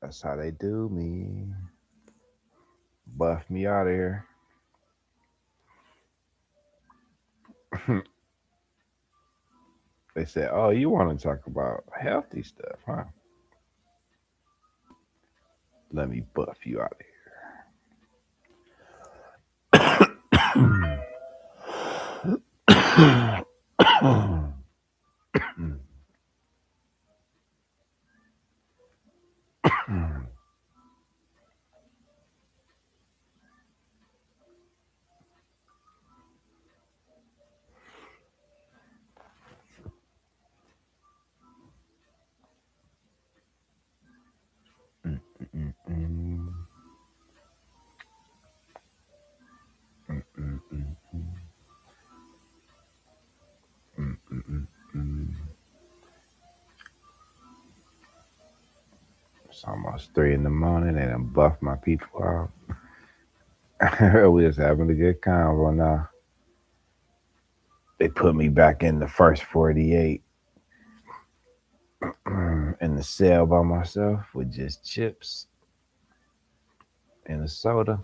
That's how they do me. Buff me out of here. They said, "Oh, you want to talk about healthy stuff, huh? Let me buff you out of here." It's almost 3 in the morning and I buff my people out. We was having a good convo now. They put me back in the first 48 in the cell by myself with just chips and a soda.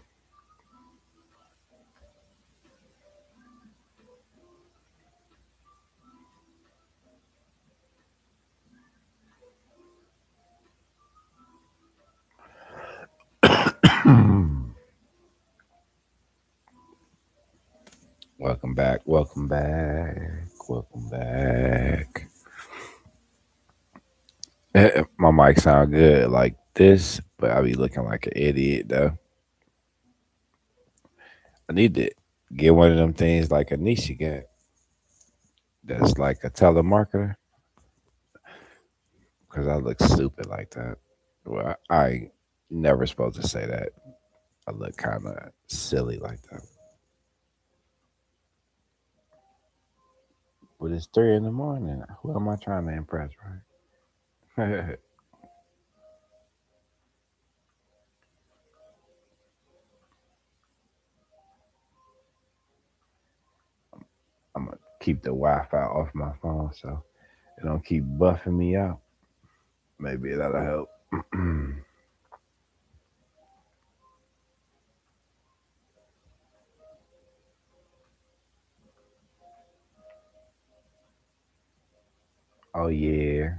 Welcome back, welcome back, welcome back. My mic sound good like this, but I be looking like an idiot though. I need to get one of them things like Anisha got. That's like a telemarketer, because I look stupid like that. Well, I never supposed to say that. I look kind of silly like that. But it's 3 in the morning. Who am I trying to impress, right? I'm gonna keep the Wi-Fi off my phone so it don't keep buffing me out. Maybe that'll help. Oh yeah,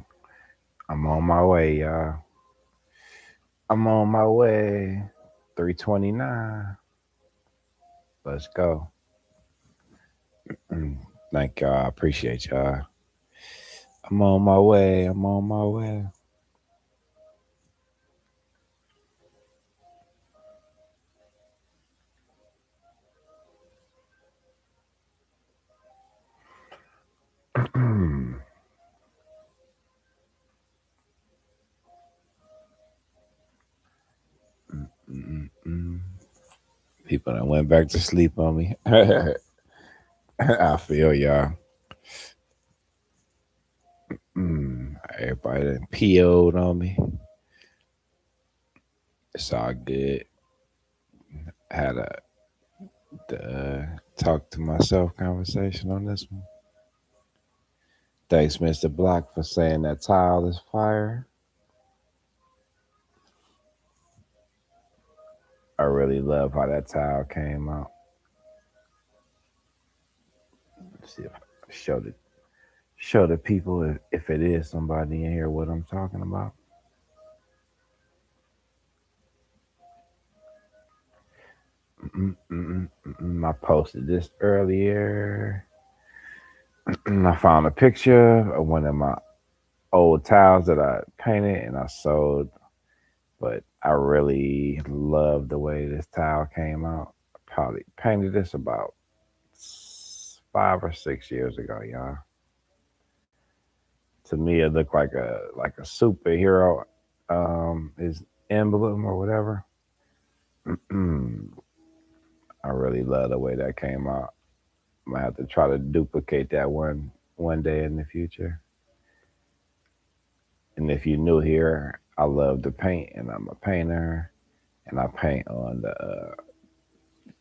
I'm on my way, y'all. I'm on my way. 329. Let's go. Thank y'all. I appreciate y'all. I'm on my way. I'm on my way. People that went back to sleep on me. I feel y'all. Everybody done PO'd on me. It's all good. I had a the talk to myself conversation on this one. Thanks, Mr. Block, for saying that tile is fire. I really love how that tile came out. Let's see if I show the people if it is somebody in here what I'm talking about. I posted this earlier. I found a picture of one of my old tiles that I painted and I sold, but I really love the way this tile came out. I probably painted this about 5 or 6 years ago, y'all. To me, it looked like a superhero, his emblem or whatever. I really love the way that came out. I might have to try to duplicate that one day in the future. And if you're new here, I love to paint, and I'm a painter, and I paint on the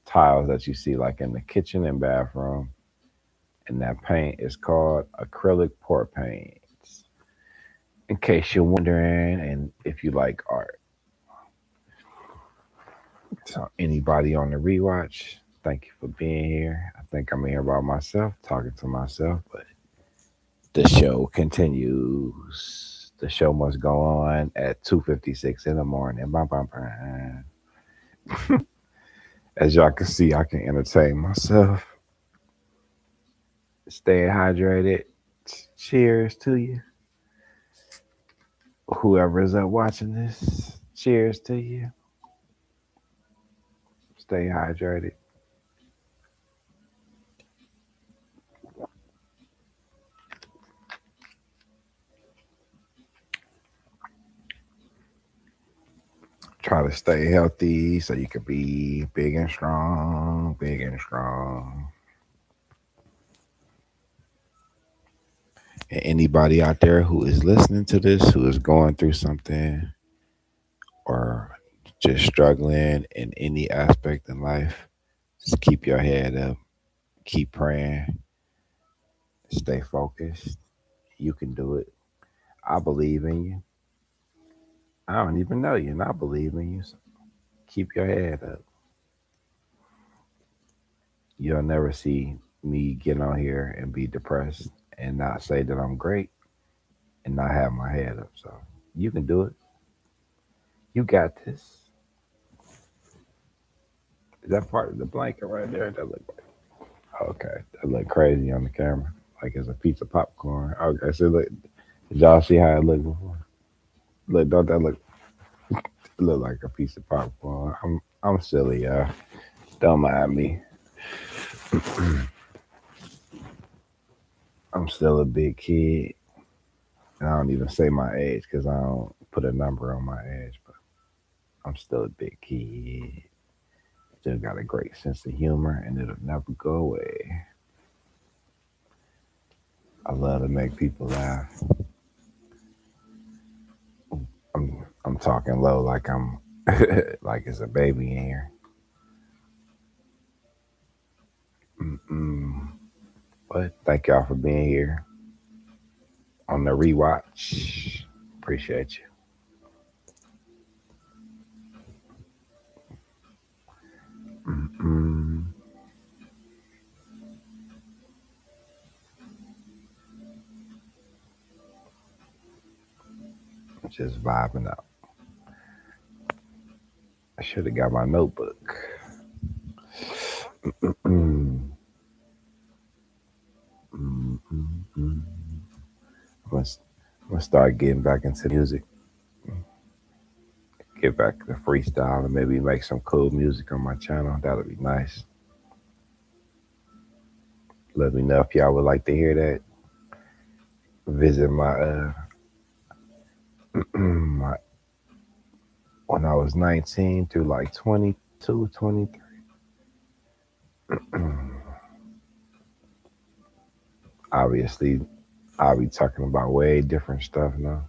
tiles that you see like in the kitchen and bathroom. And that paint is called acrylic pour paints. In case you're wondering, and if you like art, so anybody on the rewatch, thank you for being here. I think I'm here by myself, talking to myself, but the show continues. The show must go on at 2:56 in the morning. Bum, bum, bum. As y'all can see, I can entertain myself. Staying hydrated. Cheers to you. Whoever is up watching this, cheers to you. Stay hydrated. Try to stay healthy so you can be big and strong, big and strong. And anybody out there who is listening to this, who is going through something or just struggling in any aspect in life, just keep your head up, keep praying, stay focused. You can do it. I believe in you. I don't even know you, and I believe in you. So keep your head up. You'll never see me get on here and be depressed and not say that I'm great and not have my head up. So you can do it. You got this. Is that part of the blanket right there? That look okay. That look crazy on the camera. Like it's a piece of popcorn. Okay, so look, did y'all see how it looked before? Look, don't that look like a piece of popcorn? I'm silly, y'all. Don't mind me. I'm still a big kid, and I don't even say my age because I don't put a number on my age. But I'm still a big kid. Still got a great sense of humor, and it'll never go away. I love to make people laugh. I'm talking low like I'm like it's a baby in here. Mm-mm. But thank y'all for being here on the rewatch. Appreciate you. Mm-mm. Just vibing out. I should have got my notebook. Mm-mm. Mm-mm. I'm gonna, I'm gonna start getting back into music. Get back to freestyle and maybe make some cool music on my channel. That'll be nice. Let me know if y'all would like to hear that. Visit my my when I was 19 through like 22, 23. Obviously, I'll be talking about way different stuff now.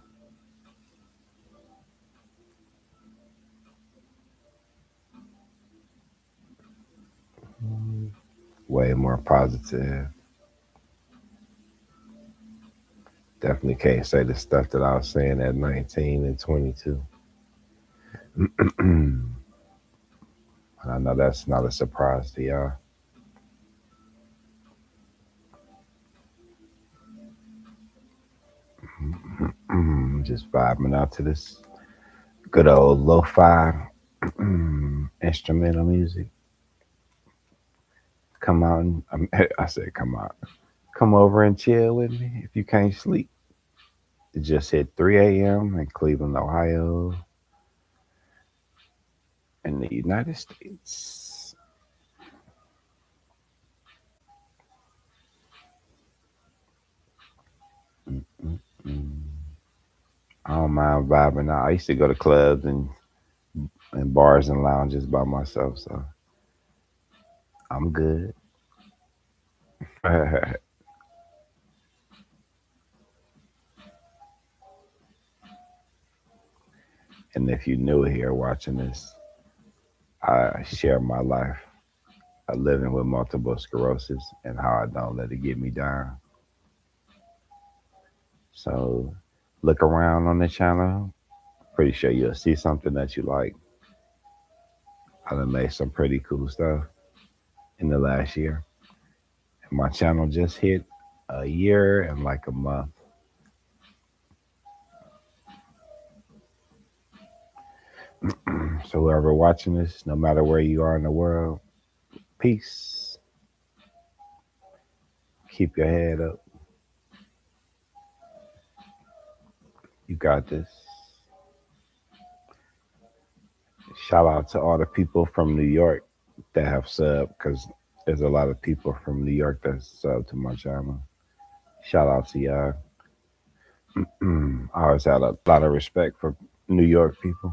Way more positive. Definitely can't say the stuff that I was saying at 19 and 22. And I know that's not a surprise to y'all. Just vibing out to this good old lo-fi instrumental music. Come out and I said, come out. Come over and chill with me if you can't sleep. It just hit 3 a.m. in Cleveland, Ohio, in the United States. Mm, I don't mind vibing out. I used to go to clubs and bars and lounges by myself, so I'm good. And if you new here watching this, I share my life. Living with multiple sclerosis and how I don't let it get me down. So look around on the channel. Pretty sure you'll see something that you like. I done made some pretty cool stuff in the last year. And my channel just hit a year and like a month. So whoever watching this, no matter where you are in the world, peace. Keep your head up. You got this. Shout out to all the people from New York that have subbed because there's a lot of people from New York that sub to my channel. Shout out to y'all. I always had a lot of respect for New York people,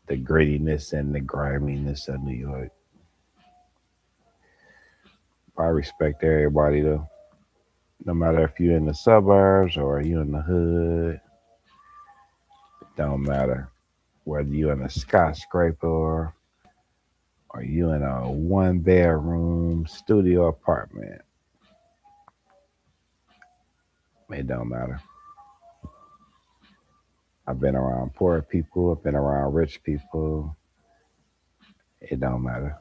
the grittiness and the griminess of New York. I respect everybody though, no matter if you're in the suburbs or you in the hood. It don't matter whether you in a skyscraper or you in a one bedroom studio apartment. It don't matter. I've been around poor people. I've been around rich people. It don't matter.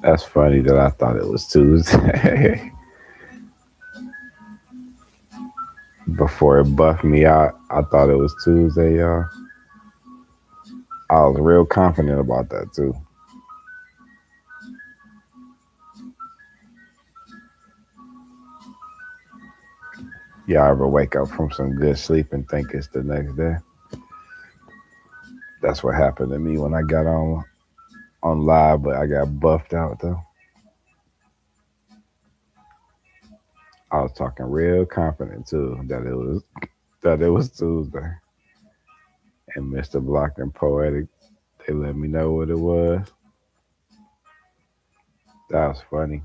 That's funny that I thought it was Tuesday. Before it buffed me out, I thought it was Tuesday, y'all. I was real confident about that too. Y'all ever wake up from some good sleep and think it's the next day? That's what happened to me when I got on live, but I got buffed out though. I was talking real confident too that it was Tuesday. And Mr. Block and Poetic, they let me know what it was. That was funny.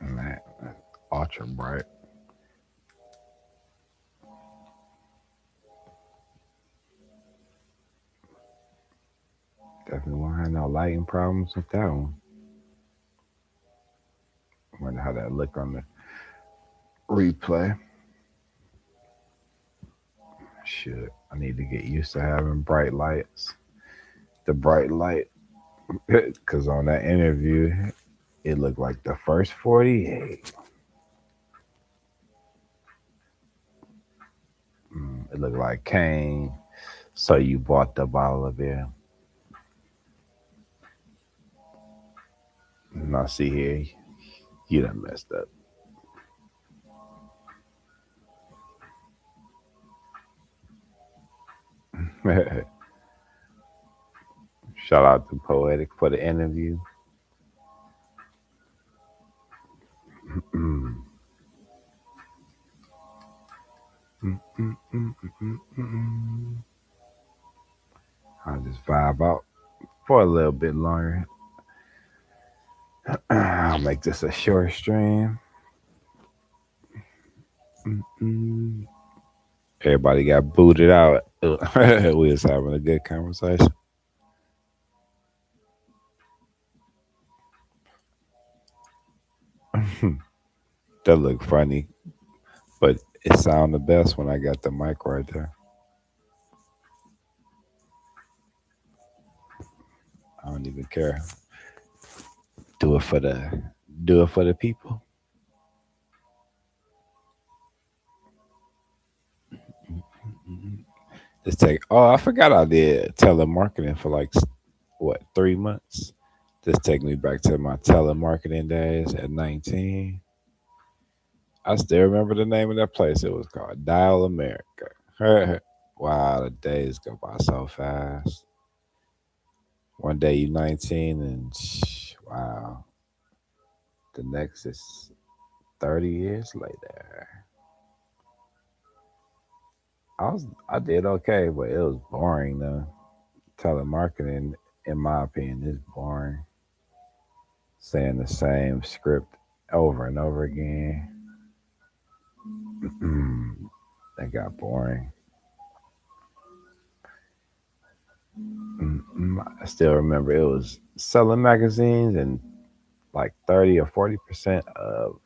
Man, ultra bright. Definitely won't have no lighting problems with that one. Wonder how that look on the replay. Shit, I need to get used to having bright lights. The bright light, because on that interview, it looked like the first 48. It looked like Kane. So you bought the bottle of beer. Now see here, you done messed up. Shout out to Poetic for the interview. I'll just vibe out for a little bit longer. I'll make this a short stream. Everybody got booted out. We was having a good conversation. That looked funny, but it sounded the best when I got the mic right there. I don't even care. Do it for the do it for the people. Just take. Oh, I forgot I did telemarketing for like what 3 months. Just take me back to my telemarketing days at 19. I still remember the name of that place. It was called Dial America. Wow, the days go by so fast. One day you 19 and wow, the next is 30 years later. I did okay, but it was boring though. Telemarketing, in my opinion, is boring. Saying the same script over and over again. That got boring. I still remember it was selling magazines, and like 30 or 40% of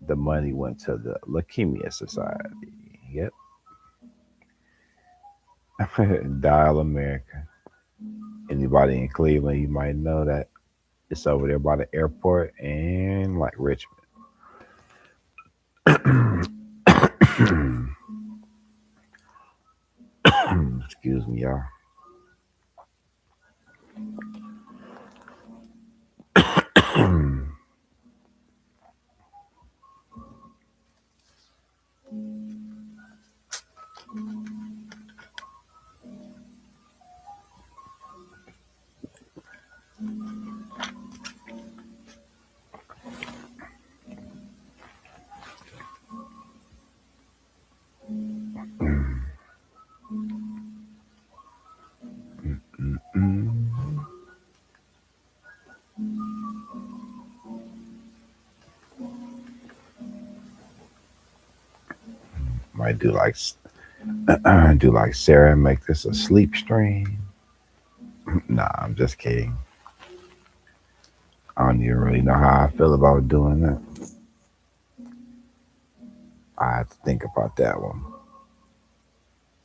the money went to the Leukemia Society. Yep. Dial America. Anybody in Cleveland, you might know that it's over there by the airport and like Richmond. Excuse me, y'all. Might do like do like Sarah and make this a sleep stream. Nah, I'm just kidding. I don't even really know how I feel about doing that. I have to think about that one.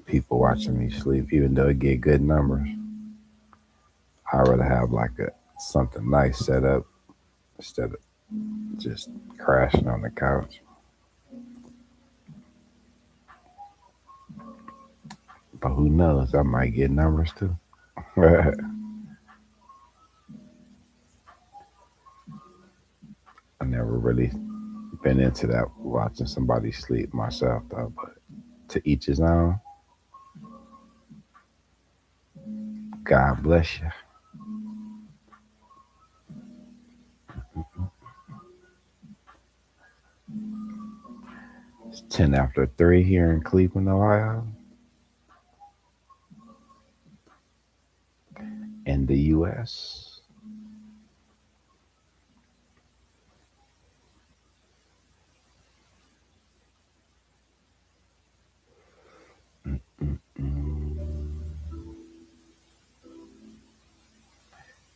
People watching me sleep, even though it get good numbers. I'd rather have like a something nice set up instead of just crashing on the couch. But who knows? I might get numbers too. I never really been into that watching somebody sleep myself though, but to each his own. God bless you. It's 10 after 3 here in Cleveland, Ohio, in the US.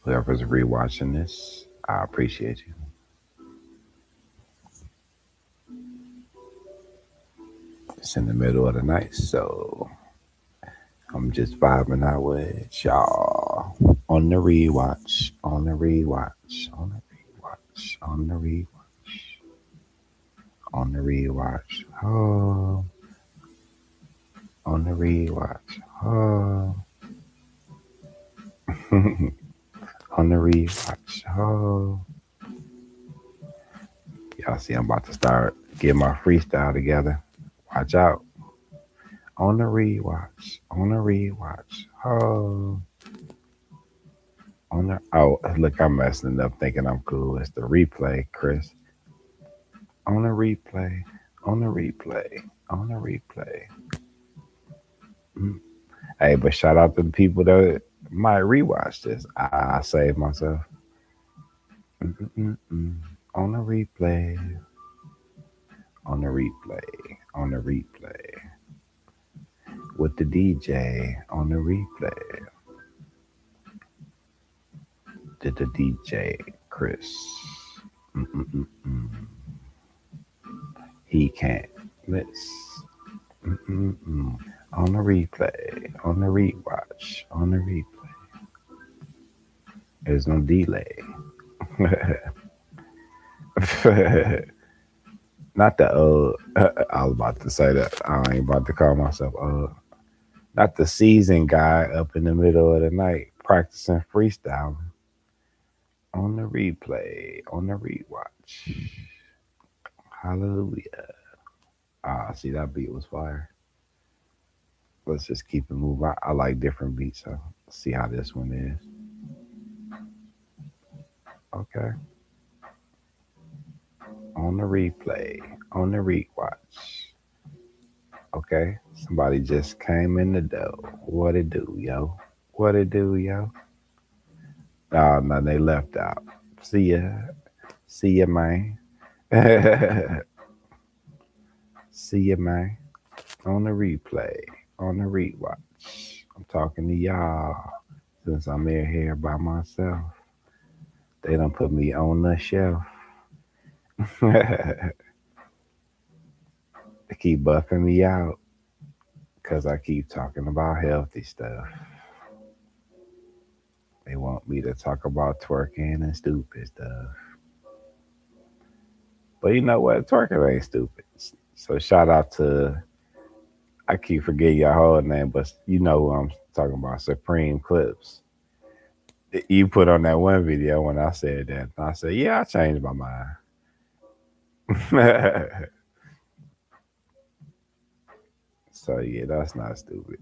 Whoever's rewatching this, I appreciate you. It's in the middle of the night, so I'm just vibing out with y'all on the rewatch, on the rewatch, on the rewatch, on the rewatch, on the rewatch. Oh, on the rewatch. Oh, on the rewatch. Oh, y'all see, I'm about to start getting my freestyle together. Watch out. On the rewatch. On the rewatch. Oh, on the. Oh, look, I'm messing it up thinking I'm cool. It's the replay, Chris. On the replay. On the replay. On the replay. Mm. Hey, but shout out to the people that might rewatch this. I saved myself. Mm-mm-mm-mm. On the replay. On the replay. On the replay. With the DJ on the replay. Did the DJ Chris? Mm-mm-mm-mm. He can't miss. Mm-mm-mm. On the replay, on the rewatch, on the replay. There's no delay. Not the I was about to say that. I ain't about to call myself not the seasoned guy up in the middle of the night practicing freestyling. On the replay, on the rewatch. Hallelujah. Ah, see that beat was fire. Let's just keep it moving. I like different beats, so let's see how this one is. Okay. On the replay, on the rewatch. Okay. Somebody just came in the door. What it do, yo? What it do, yo? Oh no, they left out. See ya. See ya, man. See ya, man. On the replay, on the rewatch. I'm talking to y'all since I'm here by myself. They done put me on the shelf. They keep buffing me out because I keep talking about healthy stuff. They want me to talk about twerking and stupid stuff. But you know what? Twerking ain't stupid. So shout out to, I keep forgetting your whole name, but you know who I'm talking about, Supreme Clips. You put on that one video when I said that. And I said, yeah, I changed my mind. So yeah, that's not stupid.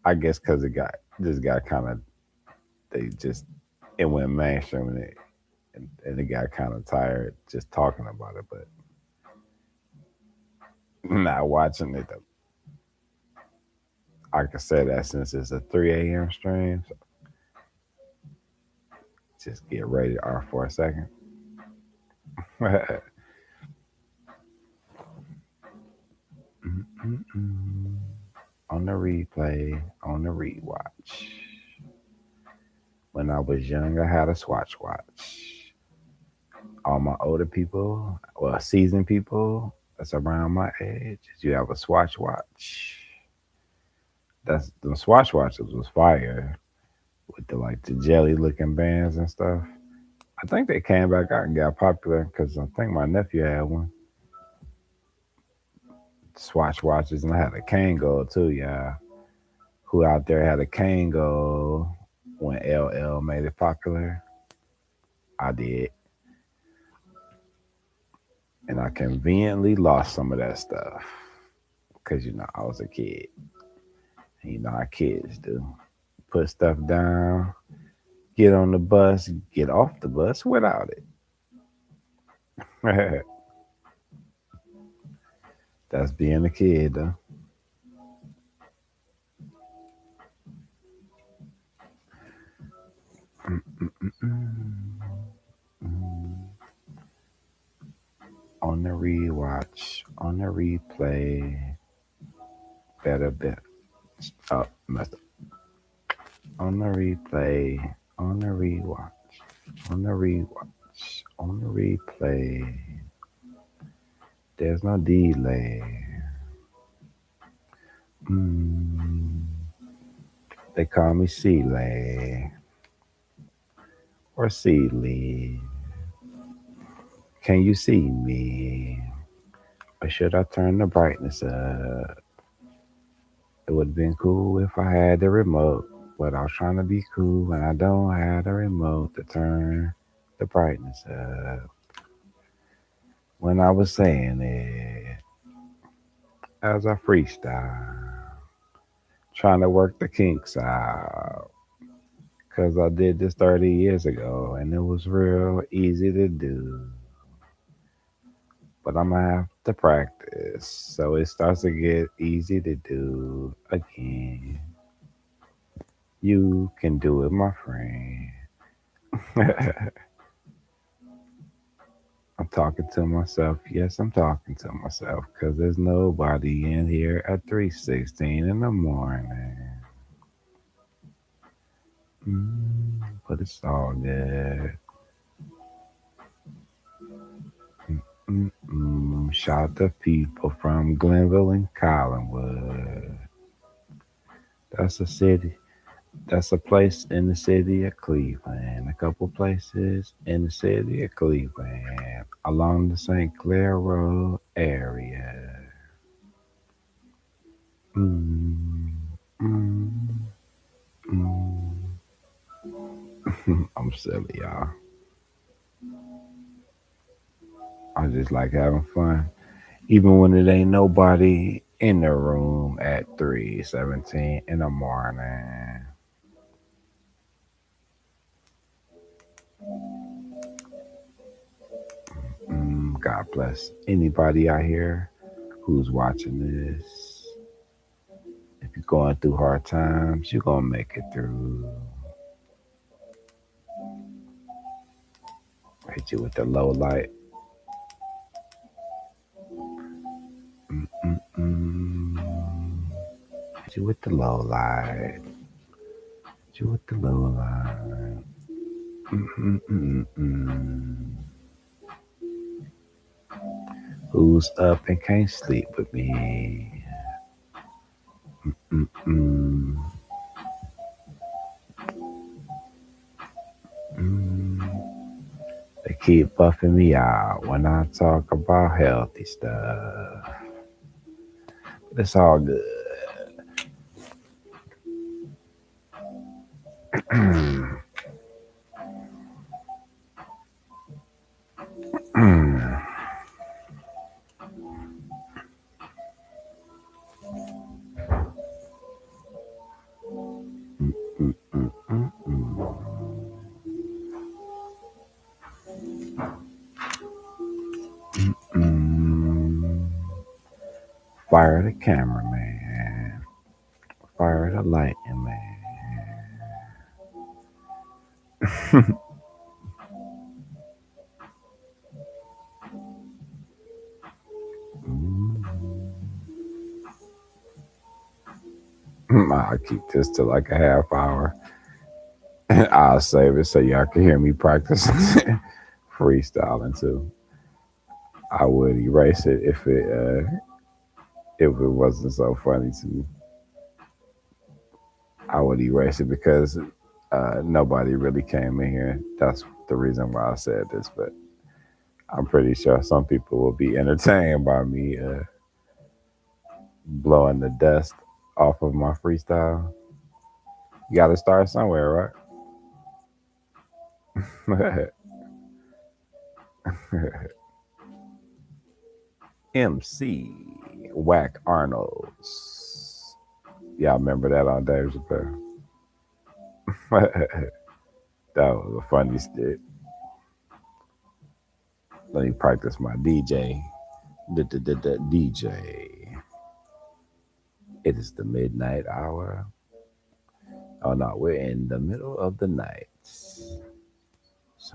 I guess because it got just got kind of they just it went mainstream and it got kind of tired just talking about it, but not watching it. I can say that since it's a 3 a.m. stream, so just get rated R for a second. Mm-mm-mm. On the replay, on the rewatch. When I was young, I had a Swatch watch. All my older people, well, seasoned people that's around my age, you have a Swatch watch. That's the Swatch watches was fire with the like the jelly looking bands and stuff. I think they came back out and got popular because I think my nephew had one. Swatch watches, and I had a Kango too. Yeah, who out there had a Kango when LL made it popular? I did, and I conveniently lost some of that stuff because I was a kid. And how kids do. Put stuff down, get on the bus, get off the bus without it. That's being a kid, though. On the rewatch, on the replay, better bet. Oh, messed up. On the replay, on the rewatch, on the rewatch, on the replay. There's no delay. Mm, they call me Seeley or Seeley. Can you see me? Or should I turn the brightness up? It would have been cool if I had the remote. But I was trying to be cool and I don't have the remote to turn the brightness up. When I was saying it as a freestyle, trying to work the kinks out. Cause I did this 30 years ago and it was real easy to do. But I'm gonna have to practice so it starts to get easy to do again. You can do it, my friend. I'm talking to myself. Yes, I'm talking to myself because there's nobody in here at 3:16 in the morning. But it's all good. Shout out to people from Glenville and Collinwood. That's a city. That's a place in the city of Cleveland. A couple places in the city of Cleveland along the St. Clair Road area. Mm, mm, mm. I'm silly, y'all. I just like having fun. Even when it ain't nobody in the room at 3:17 in the morning. God bless anybody out here who's watching this. If you're going through hard times, you're gonna make it through. Hit you with the low light. Mm-mm-mm. Hit you with the low light. Hit you with the low light. Mm-mm-mm-mm. Who's up and can't sleep with me? Mm-mm. Mm. They keep buffing me out when I talk about healthy stuff. But it's all good. Mm. Fire the cameraman. Fire the lighting man. I'll keep this to like a half hour. I'll save it so y'all can hear me practice freestyling too. I would erase it if it wasn't so funny to me. I would erase it because nobody really came in here. That's the reason why I said this. But I'm pretty sure some people will be entertained by me blowing the dust off of my freestyle. You got to start somewhere, right? MC Whack Arnold's. Y'all remember that on Dave Chappelle? That was a funny skit. Let me practice my DJ. DJ. It is the midnight hour. Oh no, we're in the middle of the night. So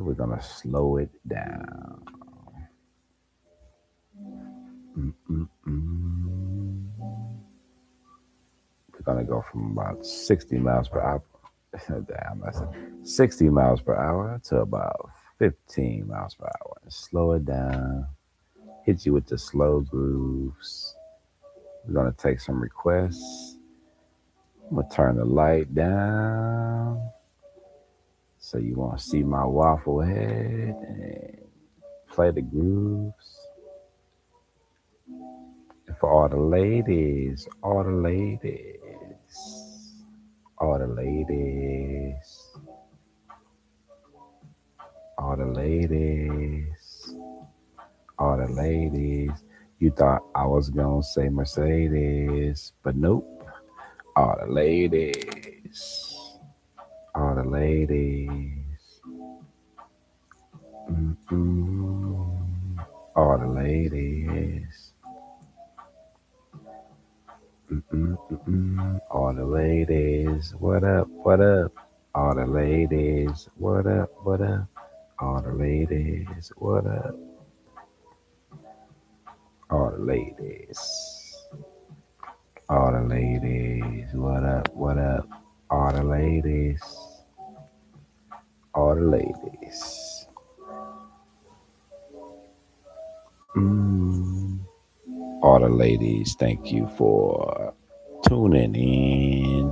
we're gonna slow it down. Mm-mm-mm. We're gonna go from about 60 miles per hour. Damn, that's 60 miles per hour to about 15 miles per hour. Slow it down. Hit you with the slow grooves. We're gonna take some requests. I'm gonna turn the light down so you won't see my waffle head and play the grooves. And for all the ladies, All the ladies, all the ladies, all the ladies. You thought I was gonna say Mercedes, but nope. All the ladies, all the ladies, mm-mm. All the ladies, mm-mm-mm-mm. All the ladies. What up? What up? All the ladies. What up? What up? All the ladies. What up? All the ladies. All the ladies. What up? What up? All the ladies. All the ladies. Mm. All the ladies, thank you for tuning in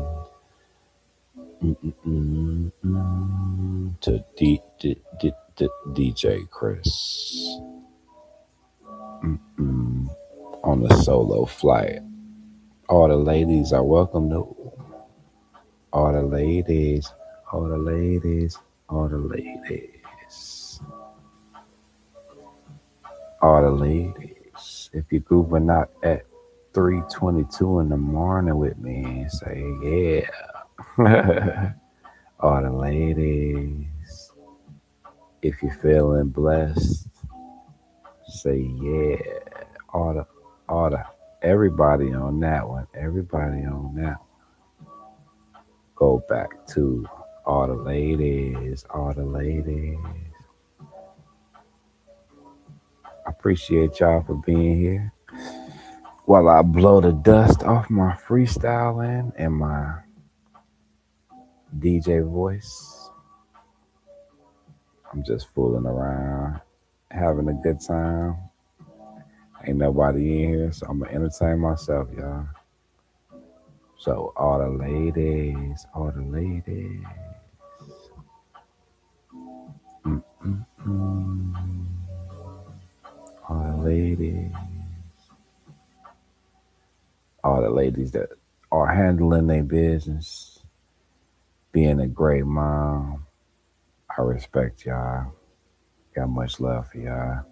to DJ Chris mm, on the solo flight. All the ladies are welcome to all the ladies, all the ladies, all the ladies, all the ladies. If you're grooving out at 3:22 in the morning with me, say yeah. All the ladies. If you're feeling blessed, say yeah. All the, all the, everybody on that one. Everybody on that one. Go back to all the ladies. All the ladies. I appreciate y'all for being here. While I blow the dust off my freestyling and my DJ voice, I'm just fooling around, having a good time. Ain't nobody in here, so I'm gonna entertain myself, y'all. So all the ladies, all the ladies, mm-mm-mm. All the ladies, all the ladies that are handling their business, being a great mom. I respect y'all. Got much love for y'all.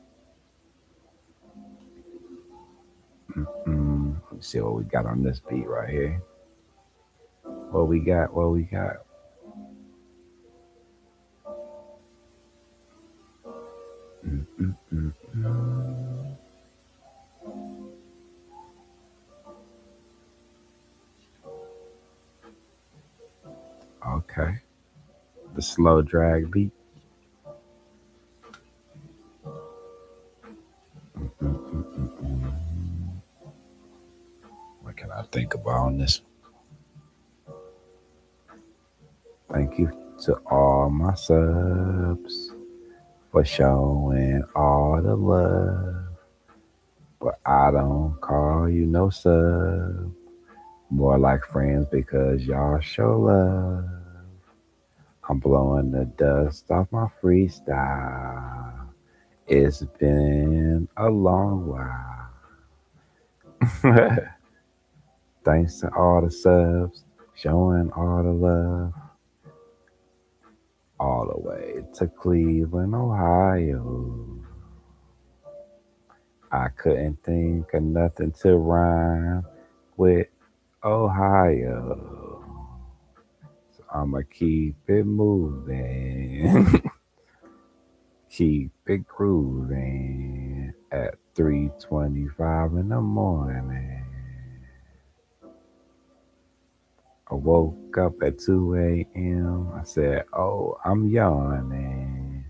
Let me see what we got on this beat right here. What we got? What we got? Mm-mm-mm-mm. Okay, the slow drag beat. Mm-mm-mm-mm. What can I think about on this? Thank you to all my subs for showing all the love. But I don't call you no sub. More like friends because y'all show love. I'm blowing the dust off my freestyle. It's been a long while. Thanks to all the subs, showing all the love. All the way to Cleveland, Ohio. I couldn't think of nothing to rhyme with Ohio. So I'ma keep it moving, keep it grooving at 3:25 in the morning. I woke up at 2 a.m. I said, oh, I'm yawning.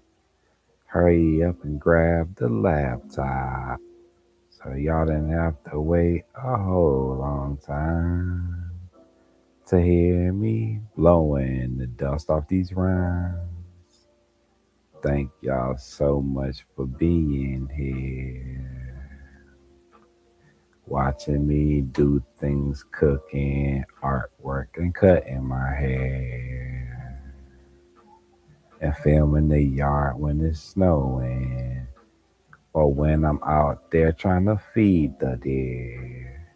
Hurry up and grab the laptop. So y'all didn't have to wait a whole long time to hear me blowing the dust off these rhymes. Thank y'all so much for being here. Watching me do things, cooking, artwork, and cutting my hair. And filming the yard when it's snowing. Or when I'm out there trying to feed the deer.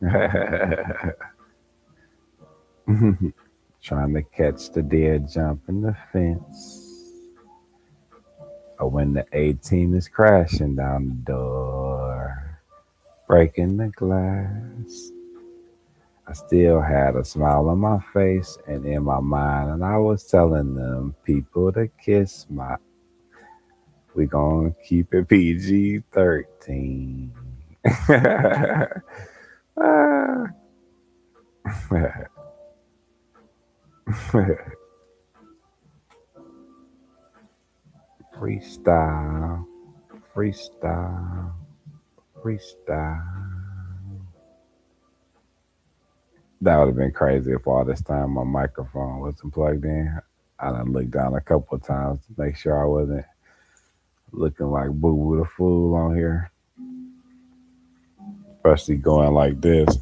trying to catch the deer jumping the fence, or when the 18 is crashing down the door, breaking the glass. I still had a smile on my face and in my mind, and I was telling them people to kiss my. We gonna keep it PG-13. Ah. Freestyle, freestyle, freestyle. That would have been crazy if all this time my microphone wasn't plugged in. I done looked down a couple of times to make sure I wasn't looking like Boo Boo the Fool on here, especially going like this.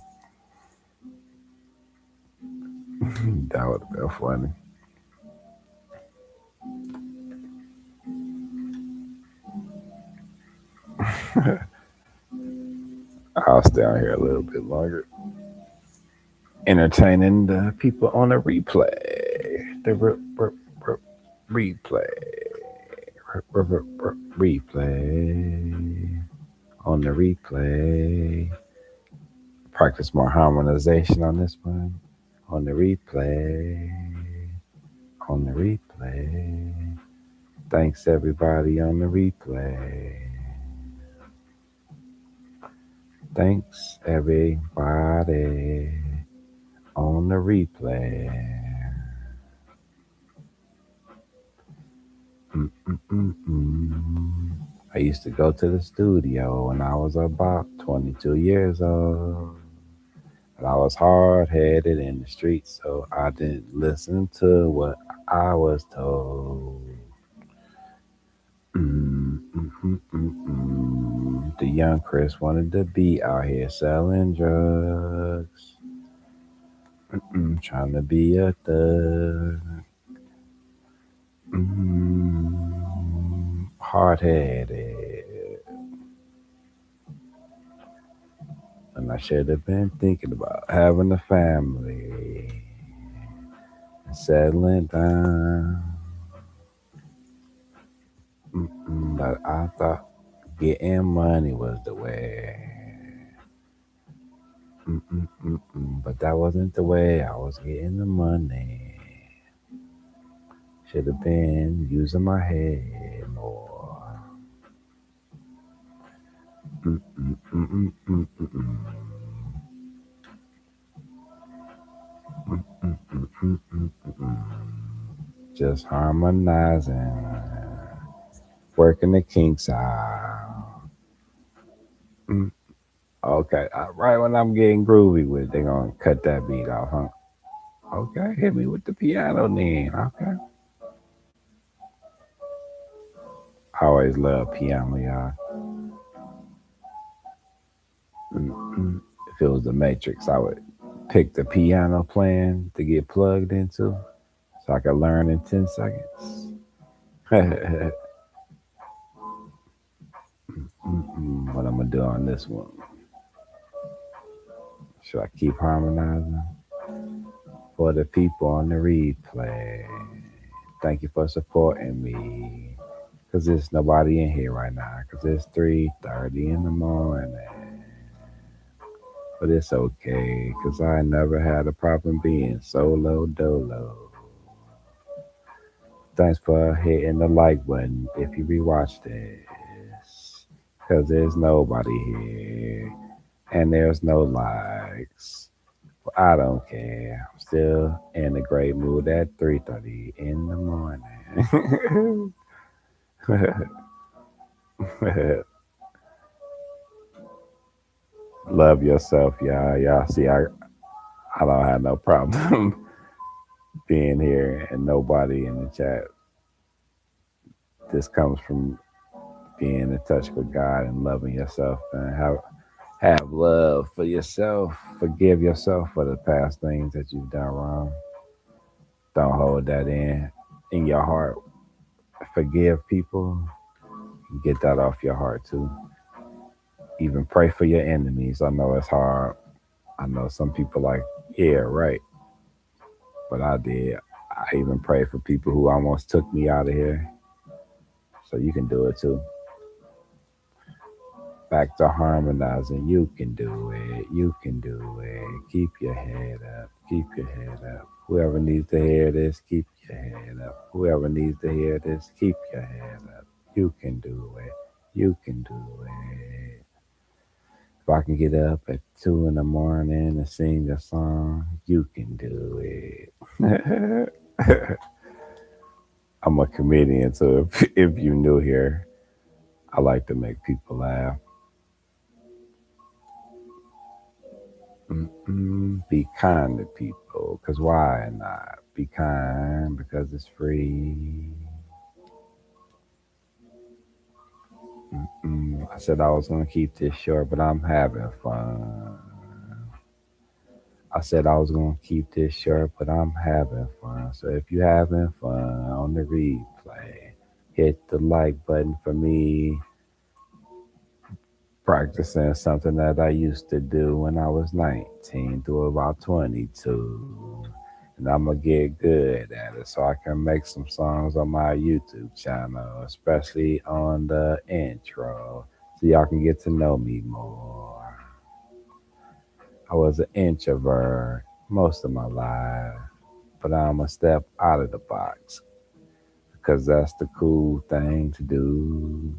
That would have been funny. I'll stay on here a little bit longer. Entertaining the people on the replay. The replay. Replay. On the replay. Practice more harmonization on this one. On the replay. On the replay. Thanks everybody on the replay. Thanks everybody on the replay. Mm-mm-mm-mm. I used to go to the studio when I was about 22 years old. But I was hard headed in the streets, so I didn't listen to what I was told. Mm-mm-mm-mm. The young Chris wanted to be out here selling drugs. Trying to be a thug. Hard headed. And I should have been thinking about having a family and settling down. But I thought getting money was the way. But that wasn't the way I was getting the money. Should have been using my head more. Just harmonizing, working the kinks out. Mm, Okay, right when I'm getting groovy with it, they gonna cut that beat off, huh? Okay, hit me with the piano then. Okay. I always love piano, y'all. If it was the Matrix, I would pick the piano playing to get plugged into so I could learn in 10 seconds. What I'm gonna do on this one? Should I keep harmonizing? For the people on the replay, thank you for supporting me. Cause there's nobody in here right now. Cause it's 3:30 in the morning. But it's okay. Cause I never had a problem being solo dolo. Thanks for hitting the like button if you rewatch this. Cause there's nobody here. And there's no likes. But I don't care. I'm still in a great mood at 3:30 in the morning. Love yourself, y'all. Y'all see, I don't have no problem being here and nobody in the chat. This comes from being in touch with God and loving yourself and have love for yourself. Forgive yourself for the past things that you've done wrong. Don't hold that in your heart. Forgive people. Get that off your heart too. Even pray for your enemies. I know it's hard. I know some people like, yeah, right. but I did. I even prayed for people who almost took me out of here. So you can do it too. Back to harmonizing. You can do it. You can do it. Keep your head up. Keep your head up. Whoever needs to hear this, keep your head up. Whoever needs to hear this, keep your head up. You can do it. You can do it. If I can get up at 2 in the morning and sing a song, you can do it. I'm a comedian, so if you new here, I like to make people laugh. Be kind to people, because why not? Be kind because it's free. I said I was going to keep this short, but I'm having fun. I said I was going to keep this short, but I'm having fun. So if you having fun on the replay, hit the like button for me. Practicing something that I used to do when I was 19 through about 22. And I'm going to get good at it so I can make some songs on my YouTube channel, especially on the intro, so y'all can get to know me more. I was an introvert most of my life, but I'm a step out of the box because that's the cool thing to do.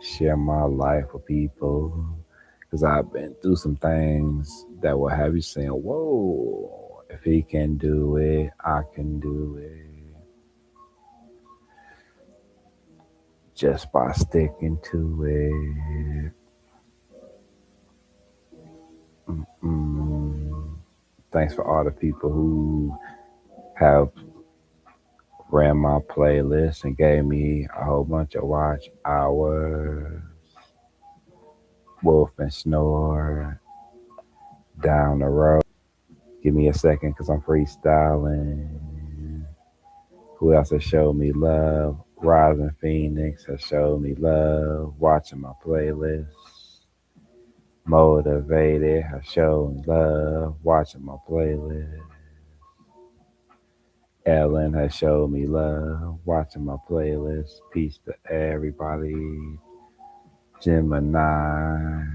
Share my life with people because I've been through some things that will have you saying, whoa, if he can do it, I can do it. Just by sticking to it. Mm-mm. Thanks for all the people who have ran my playlist and gave me a whole bunch of watch hours. Wolf and Snore, Down the Road. Give me a second because I'm freestyling. Who else has showed me love? Rising Phoenix has showed me love. Watching my playlist. Motivated has shown me love. Watching my playlist. Ellen has showed me love. Watching my playlist. Peace to everybody. Gemini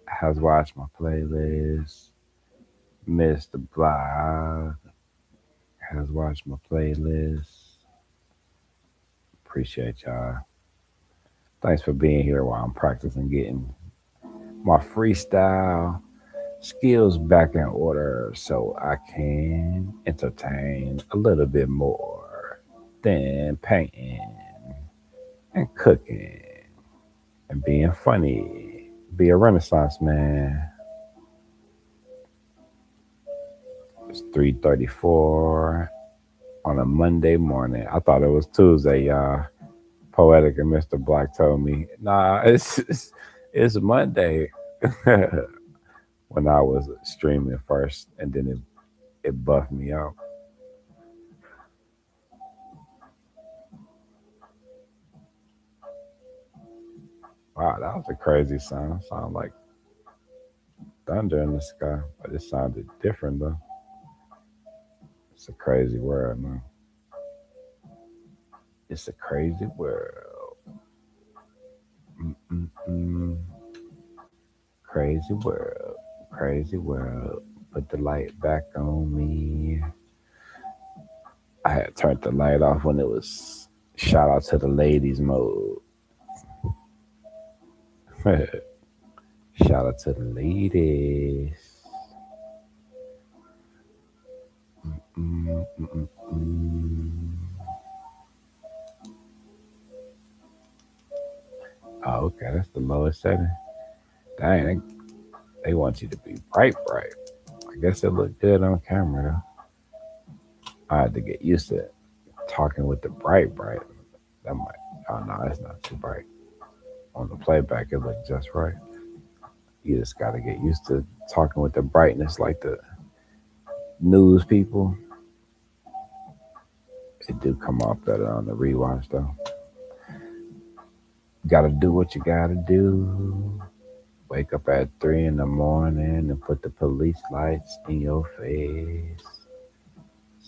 has watched my playlist. Mr. Blah has watched my playlist. Appreciate y'all. Thanks for being here while I'm practicing getting my freestyle skills back in order so I can entertain a little bit more than painting and cooking and being funny. Be a Renaissance man. It's 3:34 on a Monday morning. I thought it was Tuesday, y'all. Poetic and Mr. Black told me, nah, it's Monday. When I was streaming first, and then it buffed me out. Wow, that was a crazy sound. Sounded like thunder in the sky, but it sounded different though. It's a crazy world, man. It's a crazy world. Mm-mm-mm. Crazy world. Crazy world. Put the light back on me. I had turned the light off when it was shout out to the ladies mode. Shout out to the ladies. Mm-mm-mm-mm. Oh, okay, that's the lowest setting. Dang, they want you to be bright, bright. I guess it looked good on camera though. I had to get used to talking with the bright, bright. That might. Oh no, it's not too bright. On the playback, it looked just right. You just got to get used to talking with the brightness, like the news people. It do come off better on the rewatch though. Got to do what you got to do. Wake up at 3 in the morning and put the police lights in your face.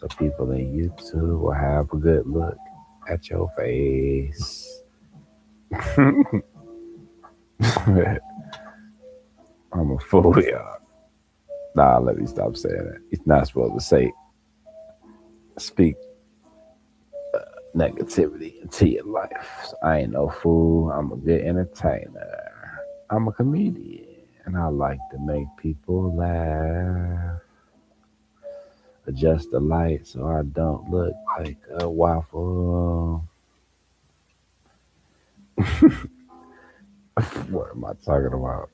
so people in YouTube will have a good look at your face. I'm a fool, y'all. Nah, let me stop saying that. It's not supposed to say speak negativity into your life. So I ain't no fool. I'm a good entertainer. I'm a comedian, and I like to make people laugh. Adjust the light so I don't look like a waffle. What am I talking about?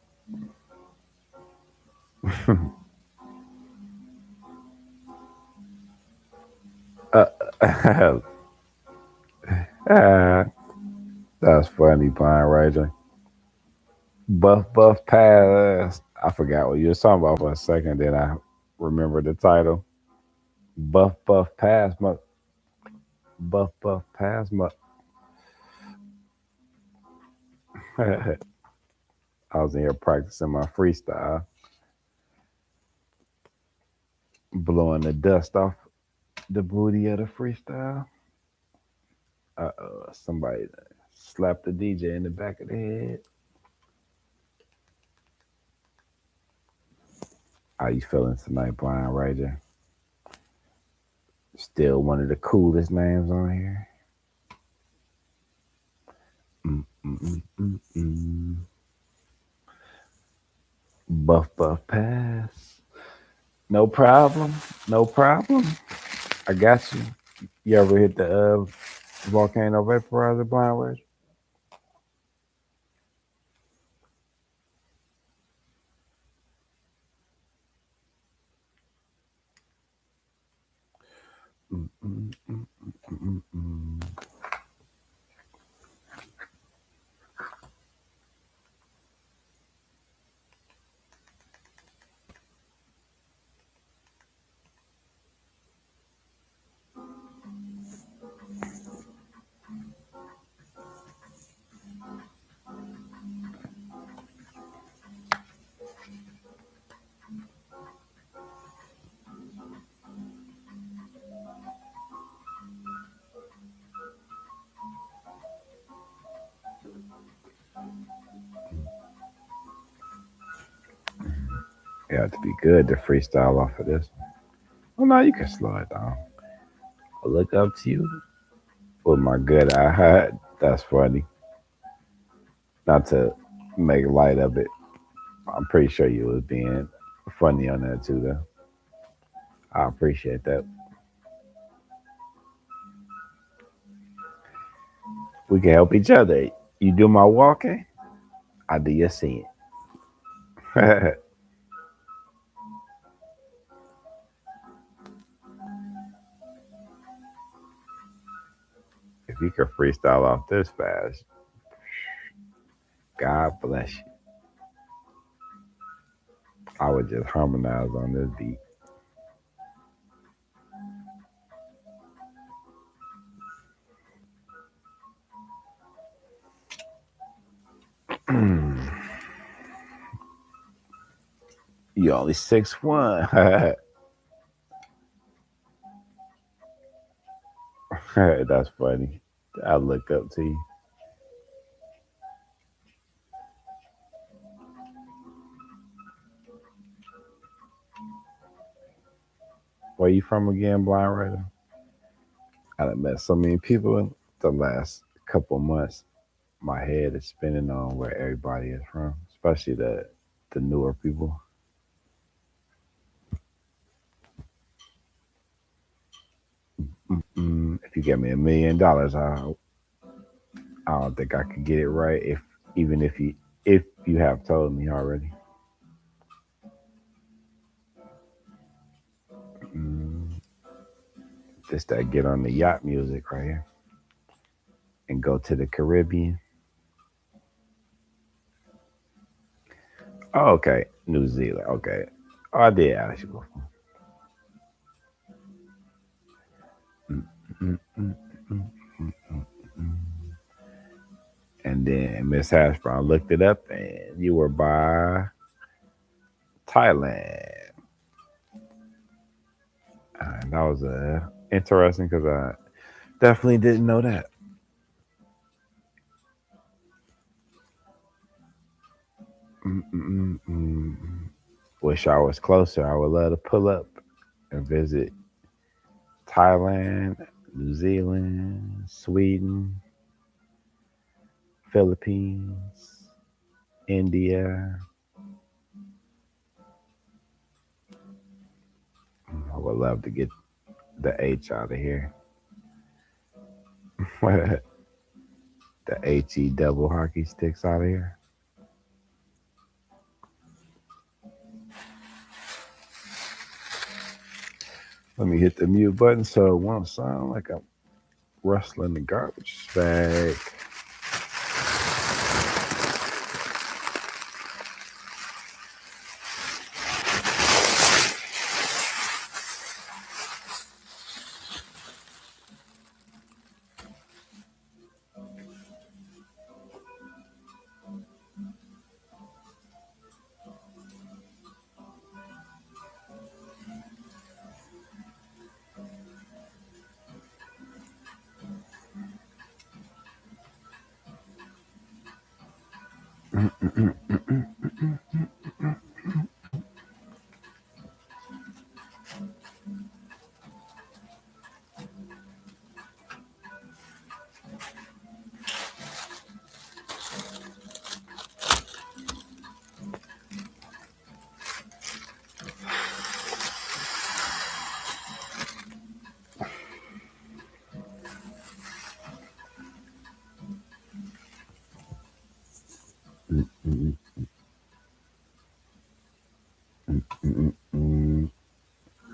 Ah, that's funny, Pine Ranger. Buff Pass. I forgot what you were talking about for a second. Then I remember the title. Buff Pass. Buff Pass. I was in here practicing my freestyle, blowing the dust off the booty of the freestyle. Somebody slapped the DJ in the back of the head. How you feeling tonight, Blind Ranger? Still one of the coolest names on here. Mm, mm, mm, mm, mm. Buff Pass. No problem. No problem. I got you. You ever hit the volcano vaporizer, Blind Ranger? Mm, mm, mm, mm, mm, mm. You have to be good to freestyle off of this. Well, no, you can slow it down. I look up to you with my good eye. That's funny. Not to make light of it. I'm pretty sure you was being funny on that too, though. I appreciate that. We can help each other. You do my walking, I do your singing. If you could freestyle off this fast, God bless you. I would just harmonize on this beat. You only 6'1". That's funny. I look up to you. Where you from again, Blind Rider? I done met so many people the last couple months. My head is spinning on where everybody is from, especially the newer people. If you give me $1 million, I don't think I could get it right. If even if you have told me already. Mm, just that get on the yacht music right here and go to the Caribbean. Oh, okay, New Zealand. Okay, oh, I did ask you before. Mm, mm, mm, mm, mm, mm, mm. And then Miss Hash Brown looked it up, and you were by Thailand. I That was interesting because I definitely didn't know that. Mm-mm-mm-mm. Wish I was closer. I would love to pull up and visit Thailand, New Zealand, Sweden, Philippines, India. I would love to get the H out of here. The HE double hockey sticks out of here. Let me hit the mute button so it won't sound like I'm rustling the garbage bag.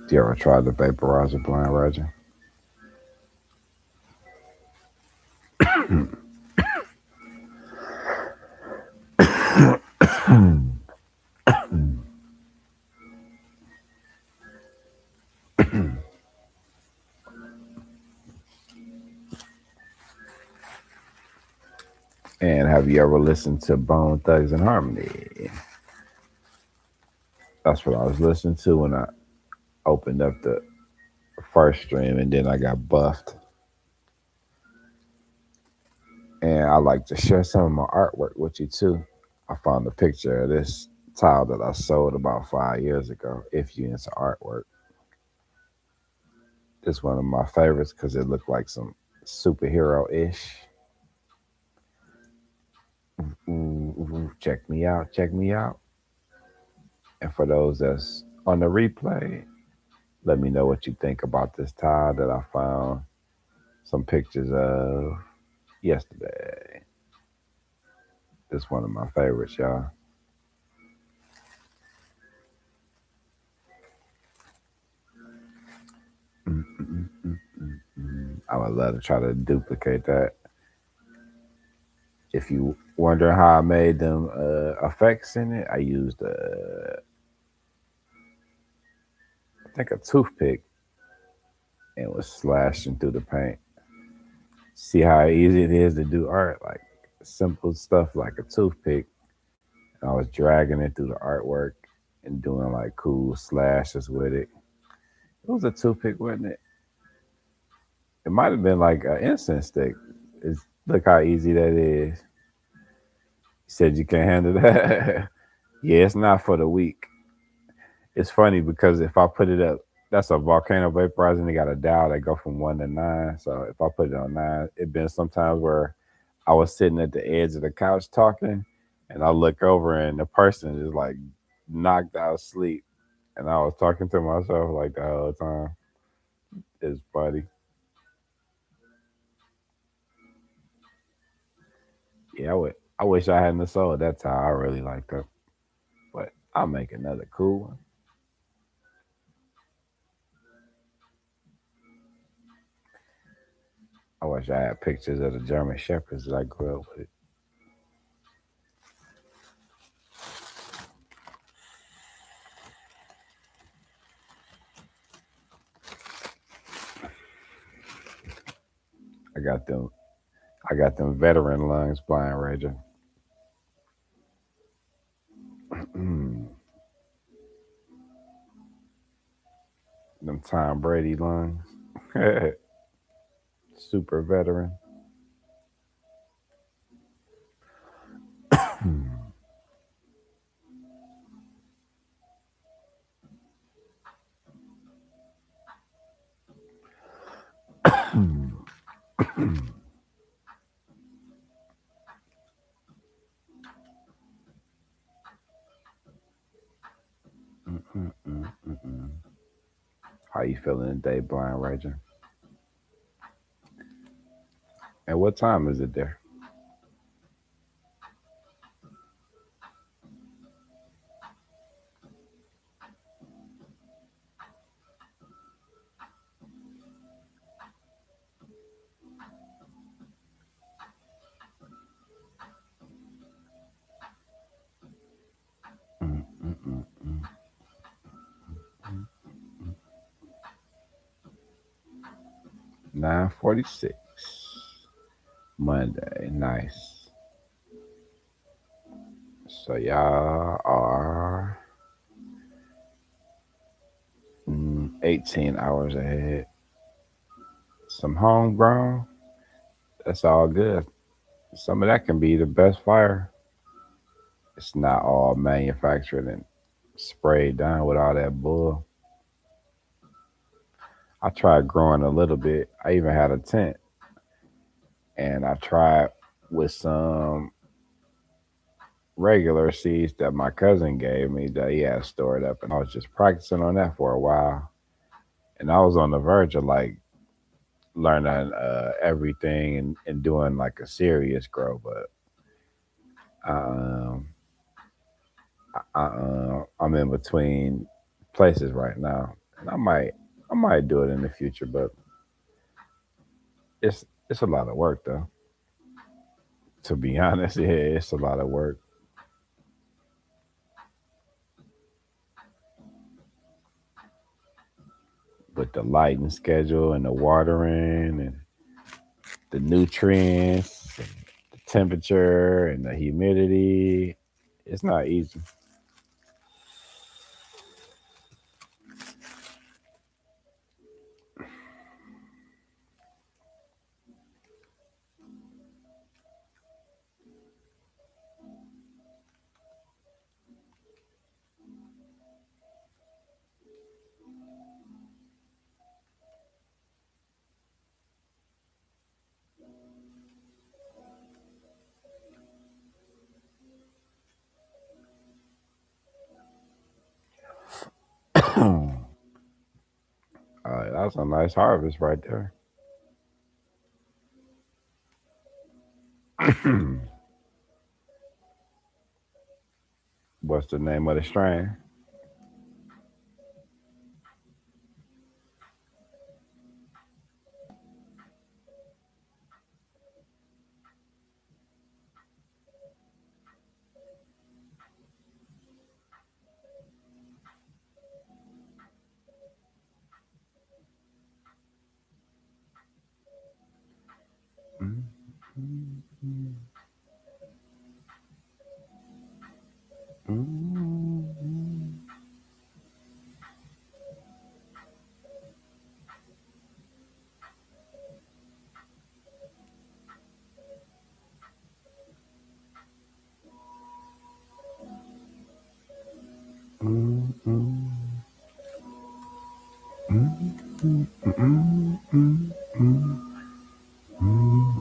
Do you ever try the vaporizer blind Roger? And have you ever listened to Bone Thugs and Harmony? That's what I was listening to when I opened up the first stream, and then I got buffed. And I like to share some of my artwork with you too. I found a picture of this tile that I sold about 5 years ago. If you into artwork, it's one of my favorites because it looked like some superhero ish. Check me out, check me out. And for those that's on the replay, let me know what you think about this tile that I found some pictures of yesterday. It's one of my favorites, y'all. I would love to try to duplicate that. If you wonder how I made them effects in it, I used I think a toothpick and was slashing through the paint. See how easy it is to do art, like simple stuff like a toothpick. And I was dragging it through the artwork and doing like cool slashes with it. It was a toothpick, wasn't it? It might have been like an incense stick. Look how easy that is. You said you can't handle that. Yeah, it's not for the weak. It's funny because if I put it up, that's a volcano vaporizer and they got a dial that go from 1 to 9. So if I put it on 9, it been sometimes where I was sitting at the edge of the couch talking and I look over and the person is like knocked out asleep. And I was talking to myself like the whole time. It's funny. Yeah, I wish I hadn't sold that time. I really like that. But I'll make another cool one. I wish I had pictures of the German shepherds that I grew up with. I got them. I got them veteran lungs, blind Ranger. Them Tom Brady lungs. Super veteran. How you feeling today, Blind Ranger? And what time is it there? Mm, mm, mm, mm, 9:46. Monday. Nice. So y'all are 18 hours ahead. Some homegrown. That's all good. Some of that can be the best fire. It's not all manufactured and sprayed down with all that bull. I tried growing a little bit. I even had a tent, and I tried with some regular seeds that my cousin gave me that he had stored up, and I was just practicing on that for a while. And I was on the verge of like learning everything and doing like a serious grow, but um, I'm in between places right now, and I might do it in the future, but it's a lot of work though. To be honest, yeah, it's a lot of work with the lighting schedule and the watering and the nutrients, and the temperature and the humidity. It's not easy. That's a nice harvest right there. What's the name of the strain?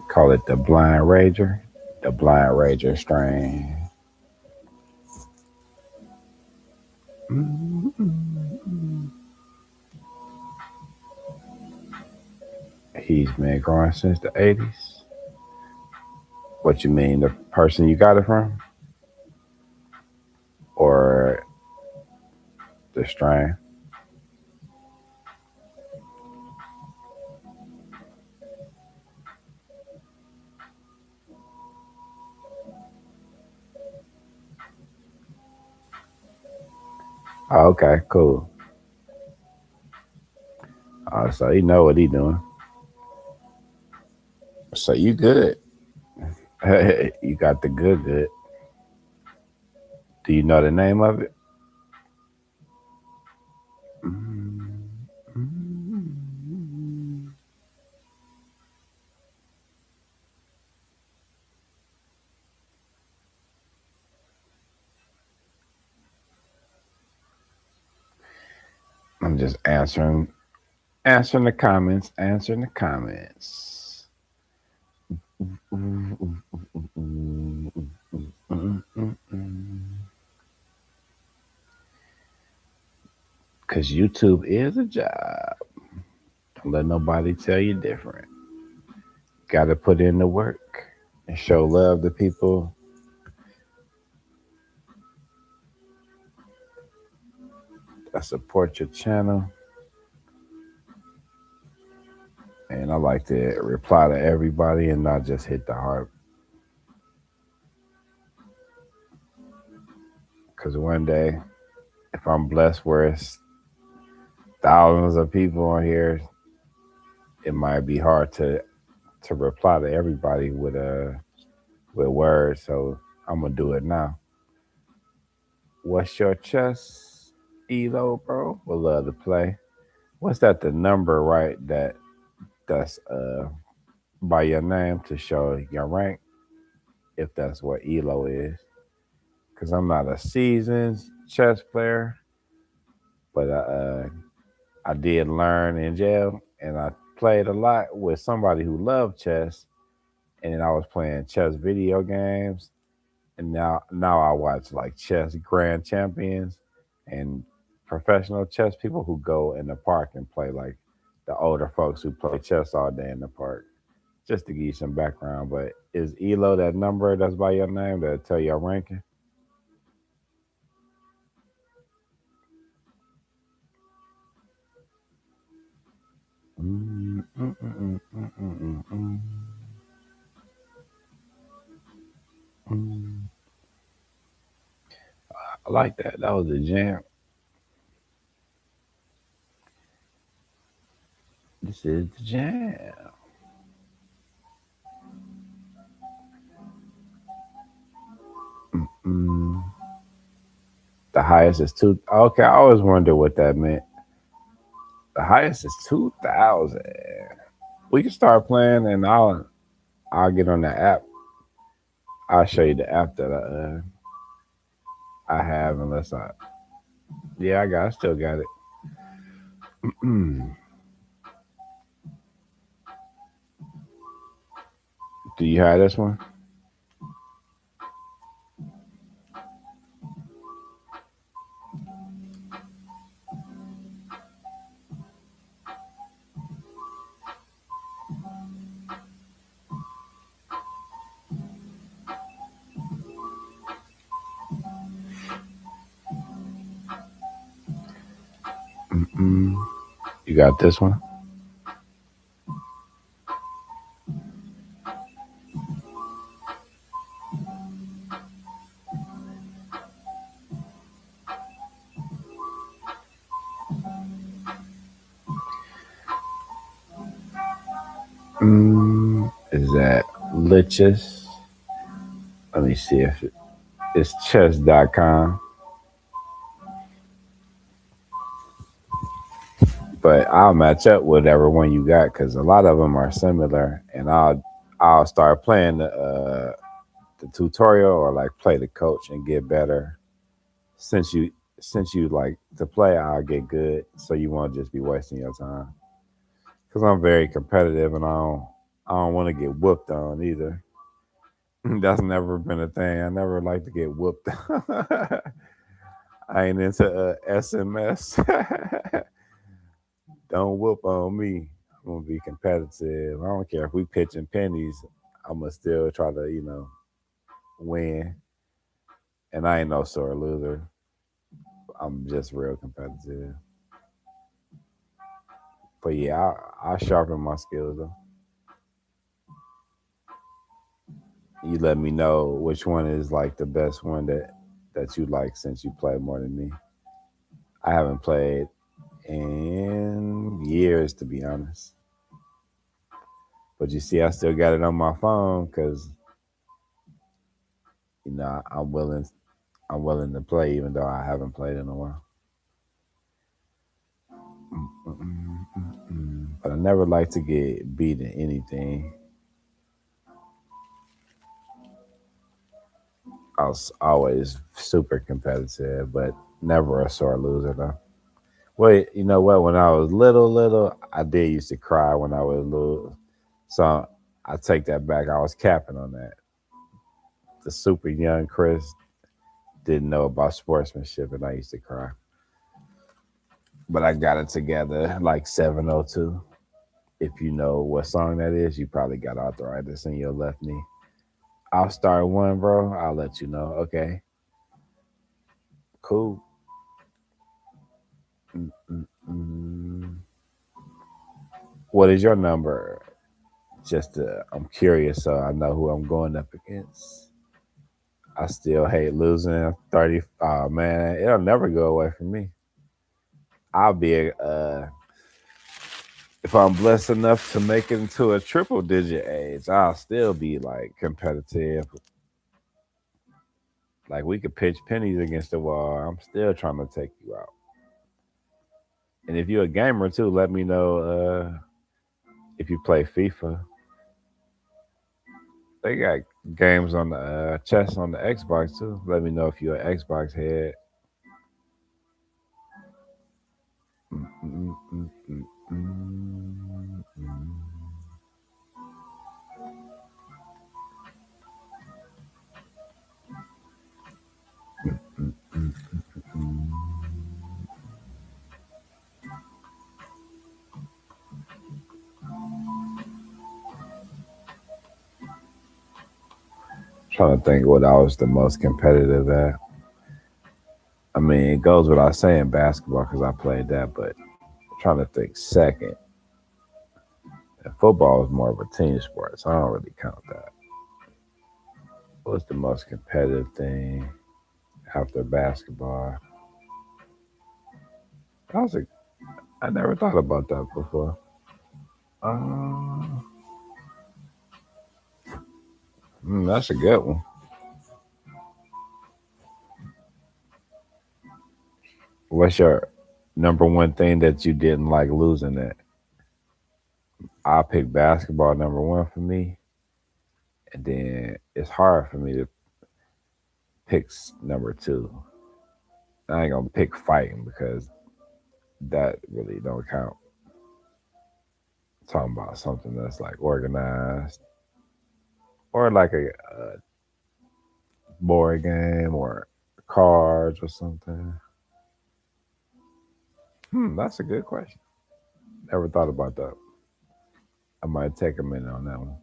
Call it the Blind Rager. The Blind Rager strain. He's been growing since the 80s. What you mean, the person you got it from? Or the strain? Oh, okay, cool. So he know what he doing. So you good. You got the good. Do you know the name of it? I'm just answering the comments, answering the comments. Cause YouTube is a job. Don't let nobody tell you different. Got to put in the work and show love to people that support your channel. And I like to reply to everybody and not just hit the heart. Because one day, if I'm blessed where it's thousands of people on here, it might be hard to reply to everybody with words. So I'm gonna do it now. What's your chess, Elo, bro? Would love to play. What's that? The number, right? That's by your name to show your rank, if that's what Elo is. Because I'm not a seasoned chess player, but I did learn in jail, and I played a lot with somebody who loved chess, and then I was playing chess video games, and now I watch like chess grand champions and professional chess people who go in the park and play, like the older folks who play chess all day in the park. Just to give you some background, but is Elo that number that's by your name that tell your ranking? Mm, mm, mm, mm, mm, mm, mm, mm. I like that. That was a jam. This is the jam. Mm. The highest is two. Okay, I always wonder what that meant. The highest is 2,000. We can start playing, and I'll get on the app. I'll show you the app that I have, unless I yeah I still got it. Do you have this one? Mm-mm. You got this one? Is that Lichess? Let me see if it's chess.com. But I'll match up whatever one you got because a lot of them are similar, and I'll start playing the tutorial or like play the coach and get better. Since you like to play, I'll get good, so you won't just be wasting your time. Because I'm very competitive, and I don't want to get whooped on either. That's never been a thing. I never like to get whooped. I ain't into SMS. Don't whoop on me. I'm gonna be competitive. I don't care if we pitching pennies. I'm gonna still try to, win. And I ain't no sore loser. I'm just real competitive. But yeah, I sharpen my skills though. You let me know which one is like the best one that you like since you play more than me. I haven't played in years, to be honest. But you see, I still got it on my phone because I'm willing to play even though I haven't played in a while. But I never like to get beat in anything. I was always super competitive, but never a sore loser though. Wait, you know what? When I was little, I did used to cry when I was little. So I take that back. I was capping on that. The super young Chris didn't know about sportsmanship, and I used to cry. But I got it together like 702. If you know what song that is, you probably got arthritis in your left knee. I'll start one, bro. I'll let you know. Okay, cool. Mm-mm-mm. What is your number? I'm curious, so I know who I'm going up against. I still hate losing 30. Oh man, it'll never go away from me. I'll be if I'm blessed enough to make it into a triple digit age, I'll still be like competitive. Like we could pitch pennies against the wall. I'm still trying to take you out. And if you're a gamer too, let me know if you play FIFA. They got games on the chess on the Xbox too. Let me know if you're an Xbox head. Mm, mm, mm, mm, mm, mm. Mm, mm, mm. Trying to think what I was the most competitive at. I mean, it goes without saying basketball because I played that, but I'm trying to think second. And football is more of a team sport, so I don't really count that. What's the most competitive thing after basketball? I was like, I never thought about that before. Uh, that's a good one. What's your number one thing that you didn't like losing at? I'll pick basketball number one for me, and then it's hard for me to pick number two. I ain't gonna pick fighting because that really don't count. Talking about something that's like organized or like a board game or cards or something. That's a good question. Never thought about that. I might take a minute on that one.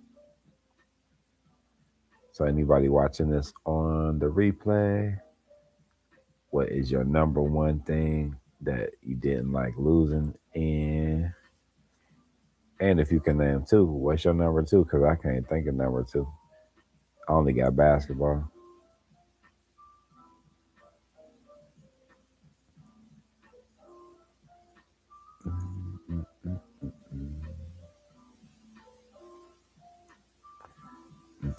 So anybody watching this on the replay, what is your number one thing that you didn't like losing in? And if you can name two, what's your number two? Because I can't think of number two. I only got basketball.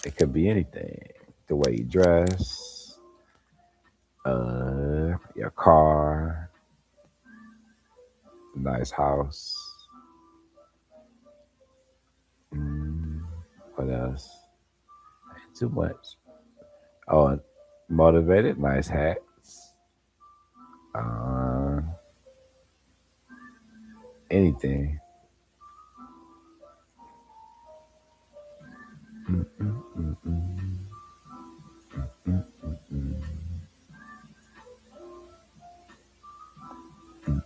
It could be anything. The way you dress, your car, nice house. Mm, what else? Ain't too much. Oh, motivated, nice hats. Uh, anything. Mm, mm, mm, mm, mm, mm, mm, mm, mm, mm,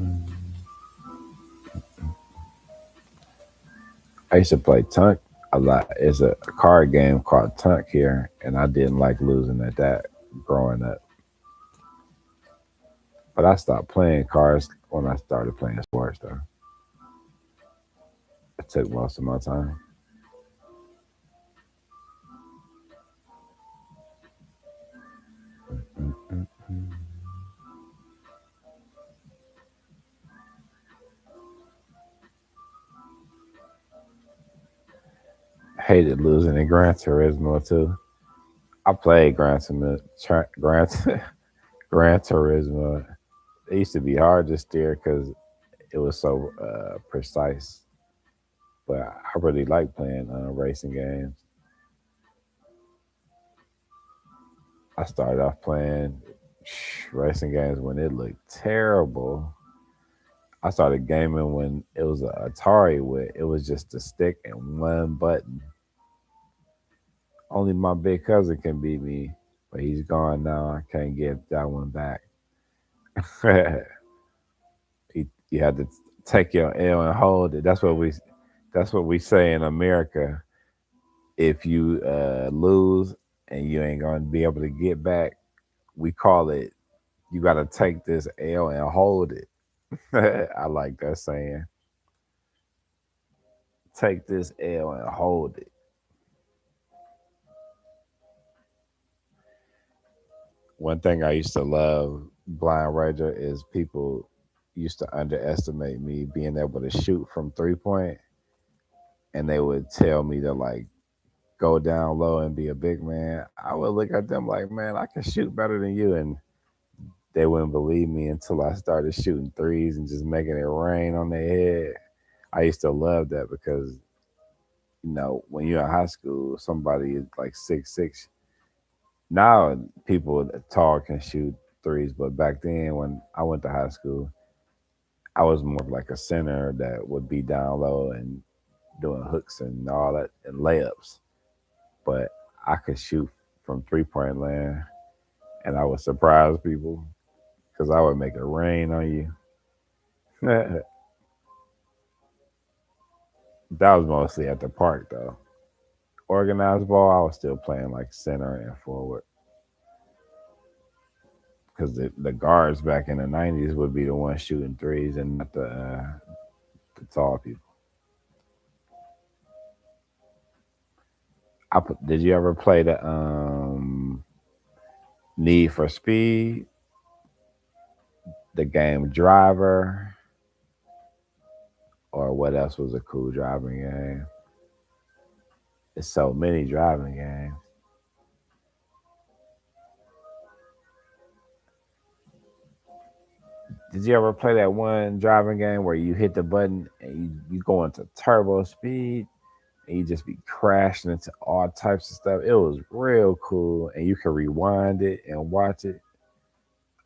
mm. I used to play Tunk a lot. It's a card game called Tunk here, and I didn't like losing at that growing up. But I stopped playing cards when I started playing sports, though. It took most of my time. Mm, mm, mm. Hated losing in Gran Turismo too. I played Gran, Gran Turismo. It used to be hard to steer because it was so precise. But I really like playing racing games. I started off playing racing games when it looked terrible. I started gaming when it was an Atari with it was just a stick and one button. Only my big cousin can beat me, but he's gone now. I can't get that one back. You had to take your L and hold it. That's what we say in America. If you lose and you ain't gonna be able to get back, we call it you gotta take this L and hold it. I like that saying. Take this L and hold it. One thing I used to love, Blind Ranger, is people used to underestimate me being able to shoot from 3 point, and they would tell me to like go down low and be a big man. I would look at them like, man, I can shoot better than you, and they wouldn't believe me until I started shooting threes and just making it rain on their head. I used to love that because when you're in high school, somebody is like 6'6". Now people tall can shoot threes, but back then when I went to high school, I was more of like a center that would be down low and doing hooks and all that and layups. But I could shoot from 3 point land, and I would surprise people because I would make it rain on you. That was mostly at the park though. Organized ball, I was still playing like center and forward because the guards back in the '90s would be the ones shooting threes and not the tall people. Did you ever play the Need for Speed, the game Driver, or what else was a cool driving game? There's so many driving games. Did you ever play that one driving game where you hit the button and you go into turbo speed and you just be crashing into all types of stuff? It was real cool, and you can rewind it and watch it.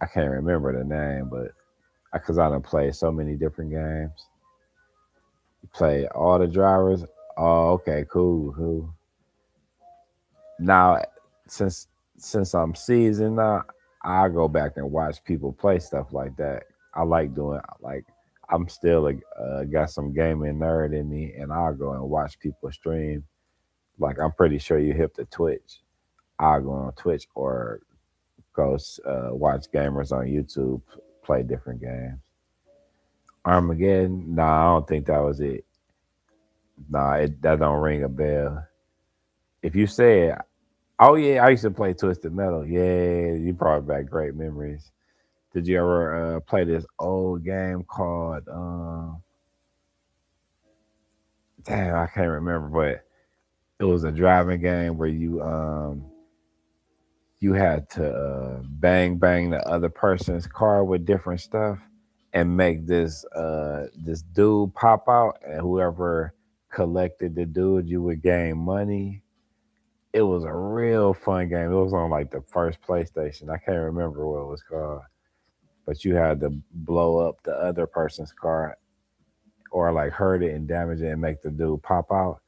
I can't remember the name, but because I done played so many different games. You play all the drivers. Oh, okay, cool, cool. Now, since since I'm seasoned now, I go back and watch people play stuff like that. I like doing like I'm still got some gaming nerd in me, and I'll go and watch people stream. Like I'm pretty sure you hip to Twitch. I'll go on Twitch or go watch gamers on YouTube play different games. Armageddon? No, I don't think that was it. Nah, that don't ring a bell. If you said, "Oh yeah, I used to play Twisted Metal," yeah, you brought back great memories. Did you ever play this old game called? Damn, I can't remember, but it was a driving game where you had to bang bang the other person's car with different stuff and make this dude pop out, and whoever collected the dude, you would gain money. It was a real fun game. It was on like the first PlayStation. I can't remember what it was called, but you had to blow up the other person's car or like hurt it and damage it and make the dude pop out,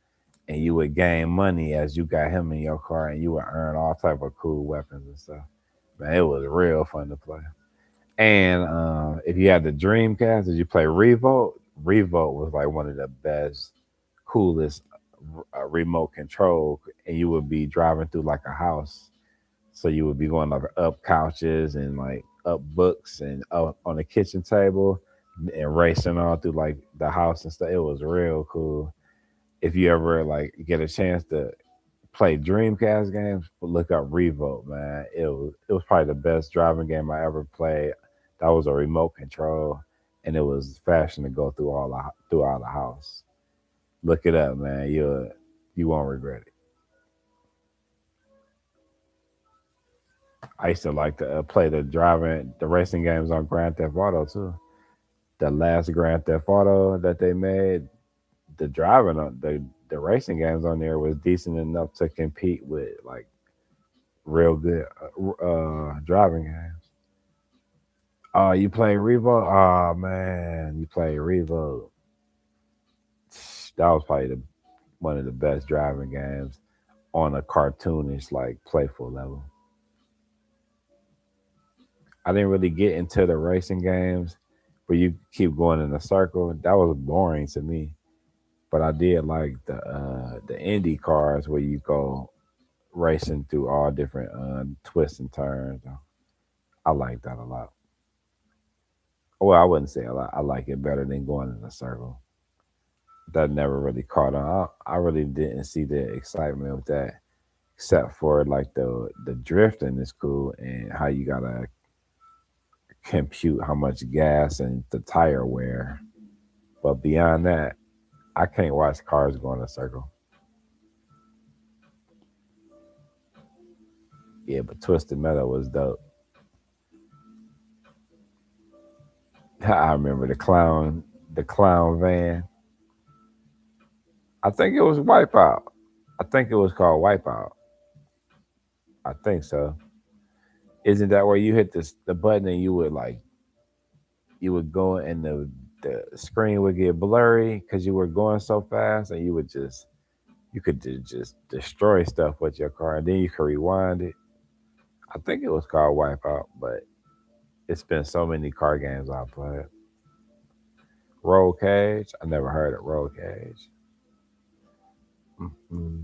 and you would gain money as you got him in your car, and you would earn all type of cool weapons and stuff. Man, it was real fun to play. And if you had the Dreamcast, did you play Revolt? Revolt was like one of the best, coolest remote control, and you would be driving through like a house. So you would be going like up couches and like up books and up on the kitchen table and racing all through like the house and stuff. It was real cool. If you ever like get a chance to play Dreamcast games, look up Revolt, man. It was probably the best driving game I ever played. That was a remote control, and it was fashion to go throughout the house. Look it up, man. You won't regret it. I used to like to play the racing games on Grand Theft Auto too. The last Grand Theft Auto that they made, the driving on the racing games on there was decent enough to compete with like real good driving games. Oh, you play Revo? Oh man, you play Revo. That was probably one of the best driving games on a cartoonish, like playful level. I didn't really get into the racing games where you keep going in a circle. That was boring to me. But I did like the Indy cars where you go racing through all different twists and turns. I like that a lot. Well, I wouldn't say a lot. I like it better than going in a circle. That never really caught on. I really didn't see the excitement with that, except for like the drifting is cool and how you gotta compute how much gas and the tire wear. But beyond that, I can't watch cars go in a circle. Yeah, but Twisted Metal was dope. I remember the clown van. I think it was Wipeout. I think it was called Wipeout. I think so. Isn't that where you hit the button and you would go and the screen would get blurry because you were going so fast and you could just destroy stuff with your car and then you could rewind it. I think it was called Wipeout, but it's been so many car games I played. Roll Cage. I never heard of Roll Cage. Mm, mm,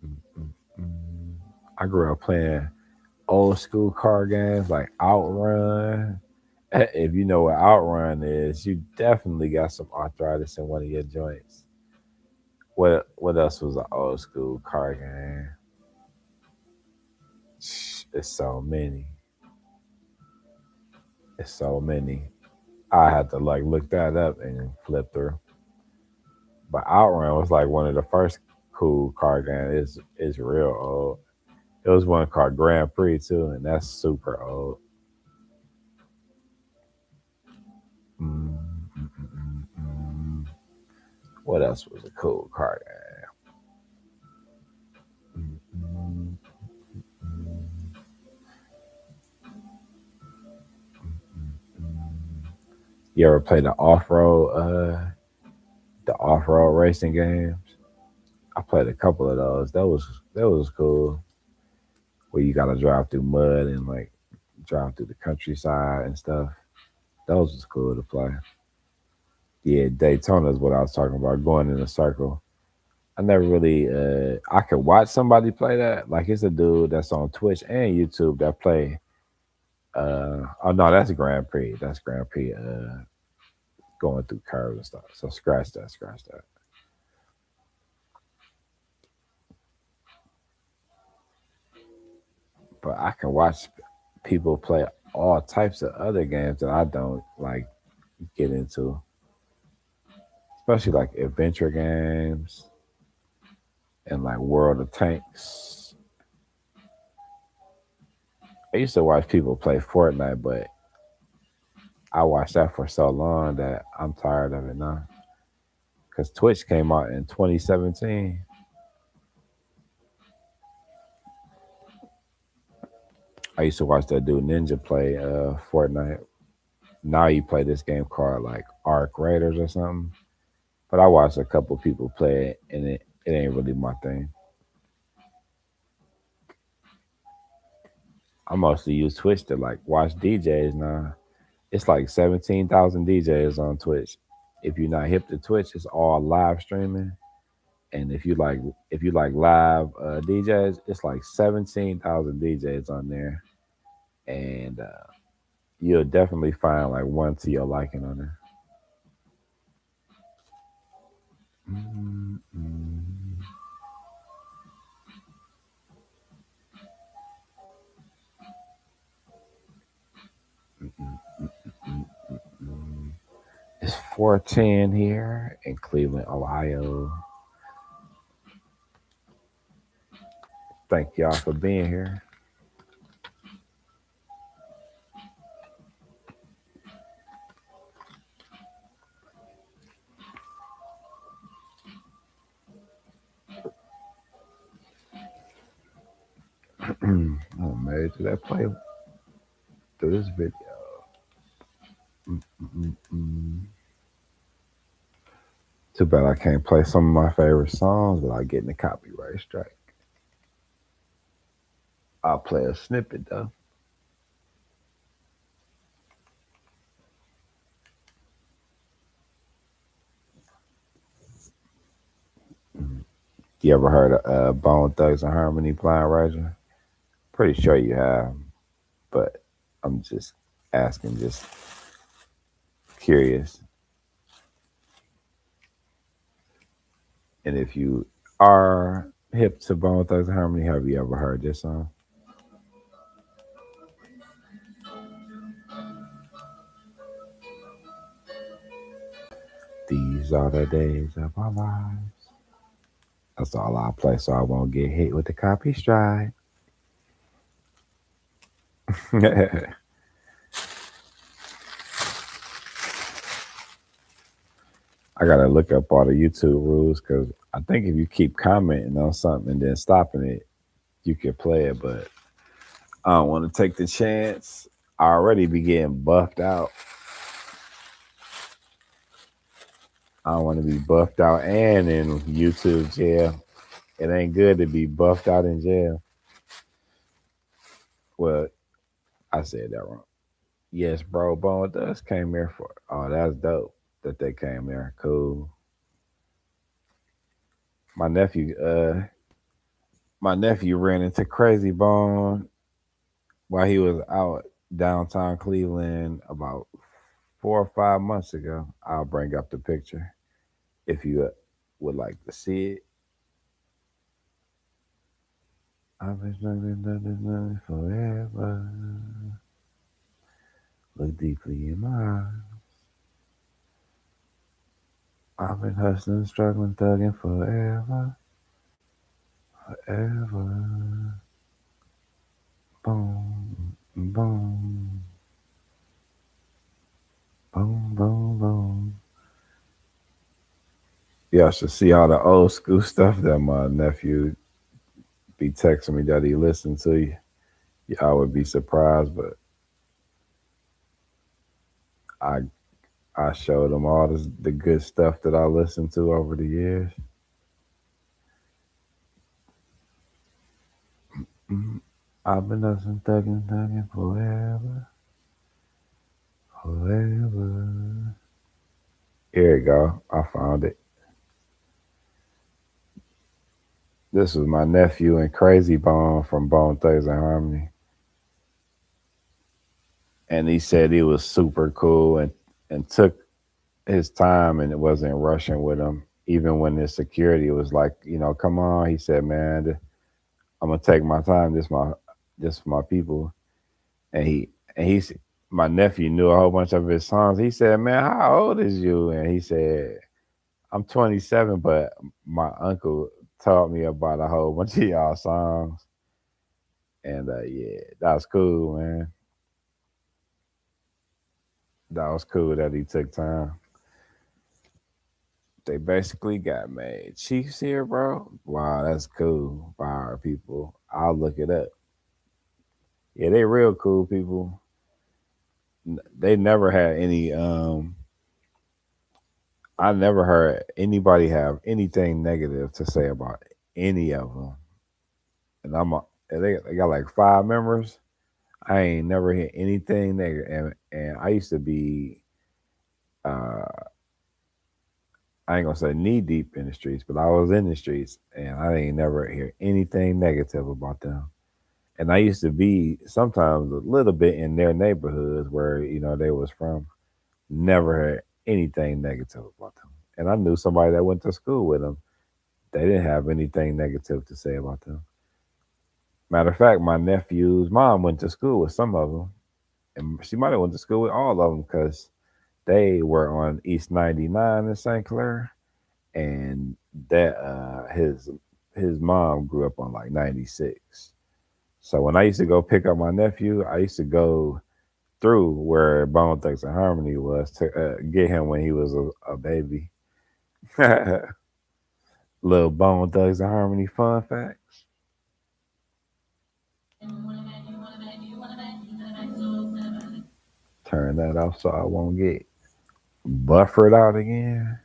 mm, mm, mm. I grew up playing old school car games like Outrun. If you know what Outrun is, you definitely got some arthritis in one of your joints. What else was an old school car game? It's so many. It's so many. I had to like look that up and flip through. But Outrun was like one of the first cool car games. It's real old. It was one called Grand Prix too, and that's super old. Mm, mm, mm, mm, mm. What else was a cool car game? Mm, mm, mm, mm, mm. You ever play the off road racing games? I played a couple of those. That was cool. Where you gotta drive through mud and like drive through the countryside and stuff. Those was cool to play. Yeah, Daytona is what I was talking about. Going in a circle. I never really. I could watch somebody play that. Like it's a dude that's on Twitch and YouTube that play. Oh no, that's Grand Prix. That's Grand Prix. Going through curves and stuff. So scratch that. Scratch that. But I can watch people play all types of other games that I don't like get into, especially like adventure games and like World of Tanks. I used to watch people play Fortnite, but I watched that for so long that I'm tired of it now. Because Twitch came out in 2017. I used to watch that dude Ninja play Fortnite. Now you play this game called like Arc Raiders or something. But I watched a couple people play it, and it ain't really my thing. I mostly use Twitch to like watch DJs now. It's like 17,000 DJs on Twitch. If you're not hip to Twitch, it's all live streaming. And if you like live DJs, it's like 17,000 DJs on there, and you'll definitely find like one to your liking on there. Mm, mm, mm, mm, mm, mm. It's 4:10 here in Cleveland, Ohio. Thank y'all for being here. Oh man, did I play through this video? Mm-mm-mm. Too bad I can't play some of my favorite songs without getting the copyright strike. I'll play a snippet though. You ever heard of Bone Thugs and Harmony, Blind Rising? Pretty sure you have, but I'm just asking, just curious. And if you are hip to Bone Thugs and Harmony, have you ever heard this song? These are the days of our lives. That's all I'll play so I won't get hit with the copy strike. I gotta look up all the YouTube rules because I think if you keep commenting on something and then stopping it, you can play it. But I don't want to take the chance. I already be getting buffed out. I don't want to be buffed out and in YouTube jail. It ain't good to be buffed out in jail. Well, I said that wrong. Yes, bro. Bone Dust came here for. Oh, that's dope that they came there. Cool. My nephew, my nephew ran into Crazy Bone while he was out downtown Cleveland about 4 or 5 months ago. I'll bring up the picture if you would like to see it. I've been struggling forever. Look deeply in my eyes. I've been hustling, struggling, thugging forever, forever. Boom, boom, boom, boom, boom. Y'all should see all the old school stuff that my nephew be texting me that he listened to. Y'all would be surprised, but I I showed him all the good stuff that I listened to over the years. Mm, I've been hustling, thugging, thugging forever, forever. Here you go. I found it. This was my nephew and Crazy Bone from Bone Thugs and Harmony. And he said he was super cool and took his time and it wasn't rushing with him. Even when the security was like, come on, he said, man, I'm gonna take my time. This for my people. And he's my nephew knew a whole bunch of his songs. He said, man, how old is you? And he said, I'm 27, but my uncle taught me about a whole bunch of y'all songs. And yeah, that was cool, man. That was cool that he took time. They basically got made Chiefs here, bro. Wow, that's cool by our people. I'll look it up. Yeah, they real cool people. They never had any. I never heard anybody have anything negative to say about any of them. And they got like 5 members. I ain't never heard anything negative. And I used to be. Uh, I ain't gonna say knee deep in the streets, but I was in the streets, and I ain't never hear anything negative about them. And I used to be sometimes a little bit in their neighborhoods where they was from. Never heard anything negative about them. And I knew somebody that went to school with them. They didn't have anything negative to say about them. Matter of fact, my nephew's mom went to school with some of them, and she might have went to school with all of them because they were on East 99 in St. Clair, and that his mom grew up on like 96. So when I used to go pick up my nephew, I used to go through where Bone Thugs and Harmony was to get him when he was a baby. Little Bone Thugs and Harmony fun facts. Turn that off so I won't get buffered out again.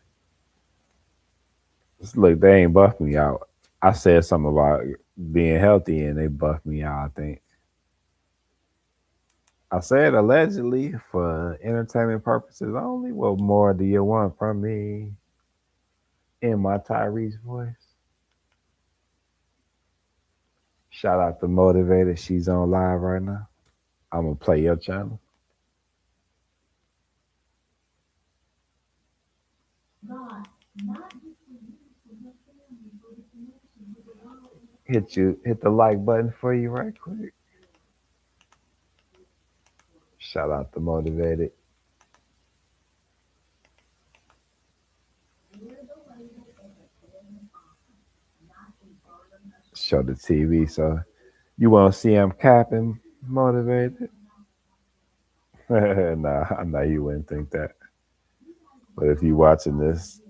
Look, they ain't buffed me out. I said something about being healthy and they buffed me out, I think. I said allegedly for entertainment purposes only. What more do you want from me? In my Tyrese voice. Shout out to Motivated. She's on live right now. I'm gonna play your channel. Hit the like button for you right quick. Shout out to Motivated. Show the TV. So you want to see him capping Motivated? Nah, I know you wouldn't think that. But if you watching this,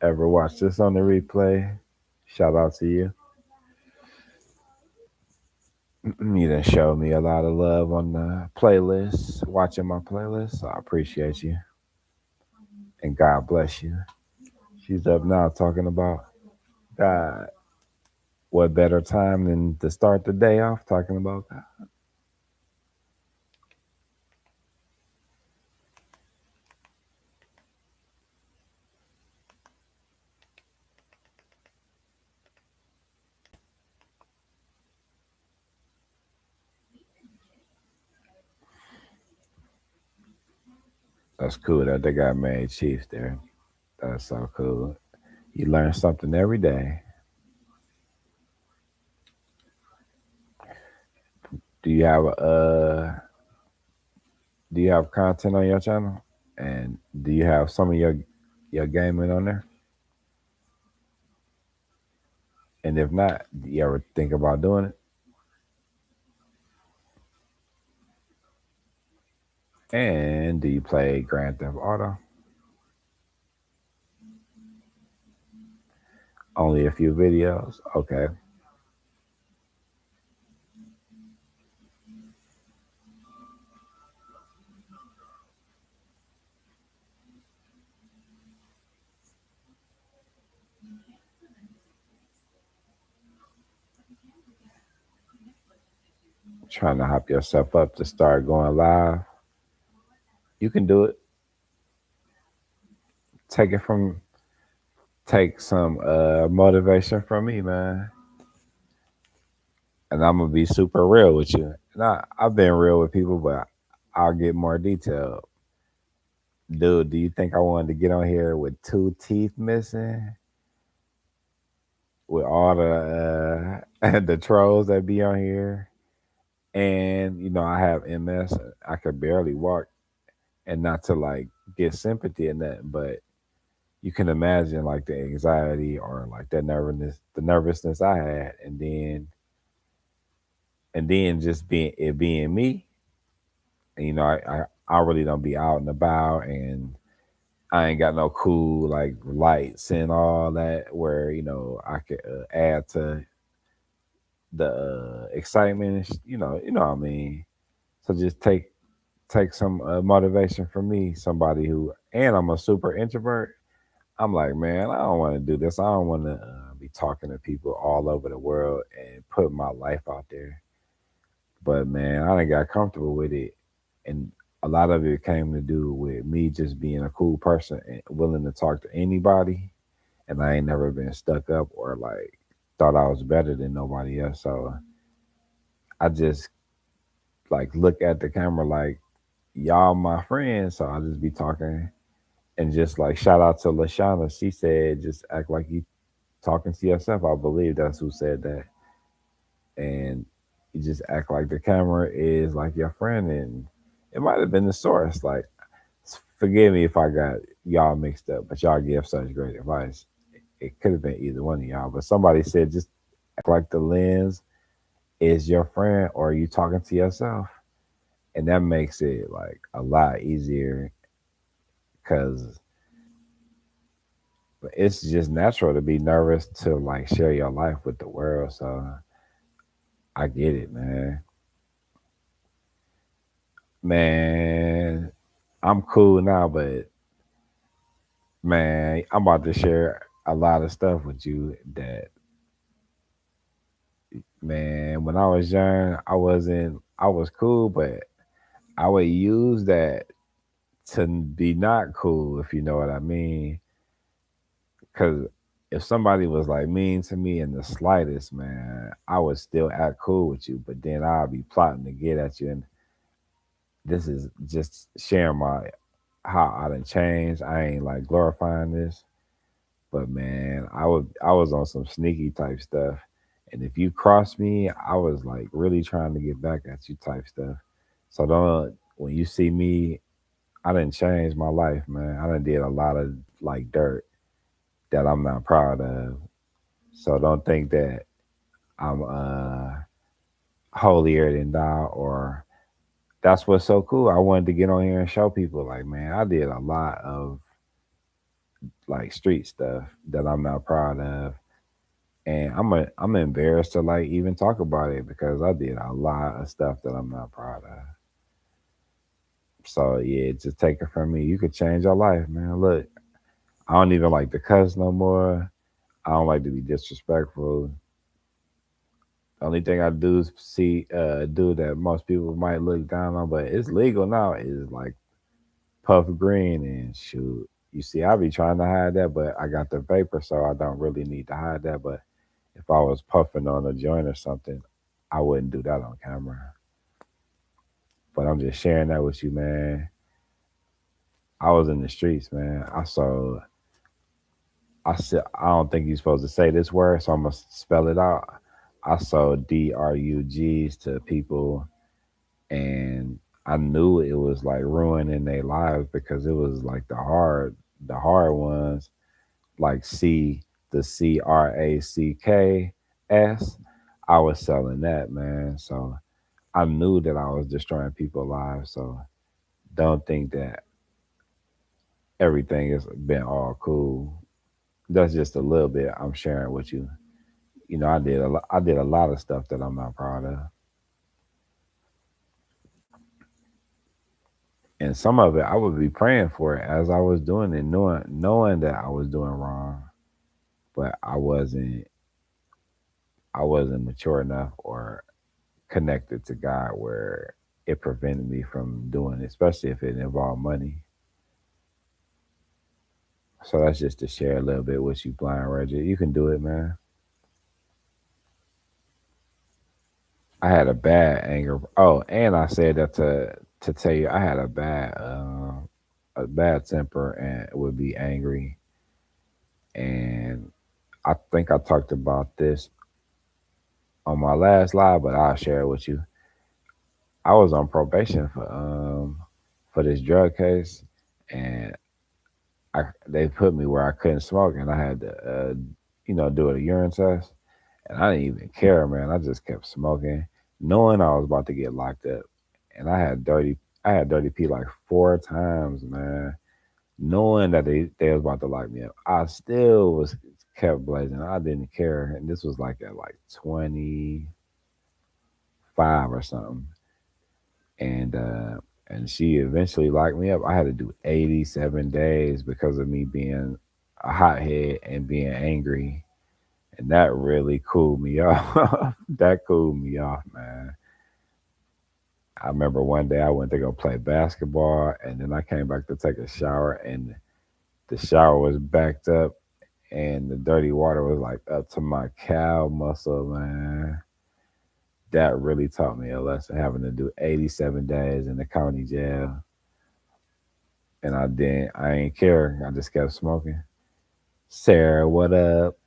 ever watch this on the replay, shout out to you. You done showed me a lot of love on the playlist, watching my playlist. So I appreciate you. And God bless you. She's up now talking about God. What better time than to start the day off talking about God? That's cool that they got made chiefs there. That's so cool. You learn something every day. Do you have do you have content on your channel? And do you have some of your gaming on there? And if not, do you ever think about doing it? And do you play Grand Theft Auto? Only a few videos. Okay. Trying to hop yourself up to start going live. You can do it. Take it from take some motivation from me, man. And I'm gonna be super real with you. And I've been real with people, but I'll get more detailed. Dude, do you think I wanted to get on here with two teeth missing? With all the the trolls that be on here. And I have MS. I could barely walk. And not to like get sympathy in that, but you can imagine like the anxiety or like that nervousness I had, and then just being me. And, I really don't be out and about, and I ain't got no cool like lights and all that where I could add to the excitement. You know what I mean. So just take some motivation from me, somebody who, and I'm a super introvert. I'm like, man, I don't want to do this. I don't want to be talking to people all over the world and put my life out there. But man, I done got comfortable with it, and a lot of it came to do with me just being a cool person and willing to talk to anybody. And I ain't never been stuck up or like thought I was better than nobody else. So I just like look at the camera like y'all my friends. So I just be talking and just like shout out to Lashana. She said just act like you talking to yourself. I believe that's who said that. And you just act like the camera is like your friend, and it might have been the source. Like, forgive me if I got y'all mixed up, but y'all give such great advice. It could have been either one of y'all, but somebody said just act like the lens is your friend, or you talking to yourself, and that makes it like a lot easier because it's just natural to be nervous to like share your life with the world. So I get it, man. Man, I'm cool now, but man, I'm about to share a lot of stuff with you that man, when I was young, I was cool, but I would use that to be not cool, if you know what I mean. Cause if somebody was like mean to me in the slightest, man, I would still act cool with you, but then I'll be plotting to get at you. And this is just sharing my how I done changed. I ain't like glorifying this, but man, I was on some sneaky type stuff. And if you cross me, I was like really trying to get back at you type stuff. So don't when you see me, I didn't change my life, man. I done did a lot of like dirt that I'm not proud of. So don't think that I'm holier than thou or that's what's so cool. I wanted to get on here and show people like, man, I did a lot of like street stuff that I'm not proud of. And I'm embarrassed to like even talk about it because I did a lot of stuff that I'm not proud of. So yeah, just take it from me. You could change your life, man. Look, I don't even like to cuss no more. I don't like to be disrespectful. The only thing I do is do that most people might look down on, but it's legal now. Is like puff green and shoot. You see, I be trying to hide that, but I got the vapor, so I don't really need to hide that. But if I was puffing on a joint or something, I wouldn't do that on camera. But I'm just sharing that with you, man. I was in the streets, man. I said, I don't think you're supposed to say this word, so I'm gonna spell it out. I sold drugs to people, and I knew it was like ruining their lives because it was like the hard ones, like CRACKS. I was selling that, man. So I knew that I was destroying people's lives. So don't think that everything has been all cool. That's just a little bit I'm sharing with you. You know, I did a lot of stuff that I'm not proud of, and some of it I would be praying for it as I was doing it, knowing that I was doing wrong, but I wasn't mature enough or connected to God where it prevented me from doing it, especially if it involved money. So that's just to share a little bit with you, Blind Reggie. You can do it, man. I had a bad anger. Oh, and I said that to tell you I had a bad temper and would be angry. And I think I talked about this on my last live, but I'll share it with you. I was on probation for this drug case, and they put me where I couldn't smoke, and I had to do a urine test, and I didn't even care, man. I just kept smoking, knowing I was about to get locked up, and I had dirty P like 4 times, man. Knowing that they was about to lock me up, I still was kept blazing. I didn't care, and this was like at like 25 or something, and she eventually locked me up. I had to do 87 days because of me being a hothead and being angry, and that really cooled me off. That cooled me off, man. I remember one day I went to go play basketball, and then I came back to take a shower, and the shower was backed up, and the dirty water was like up to my cow muscle, man. That really taught me a lesson, having to do 87 days in the county jail. And I ain't care. I just kept smoking. Sarah, what up?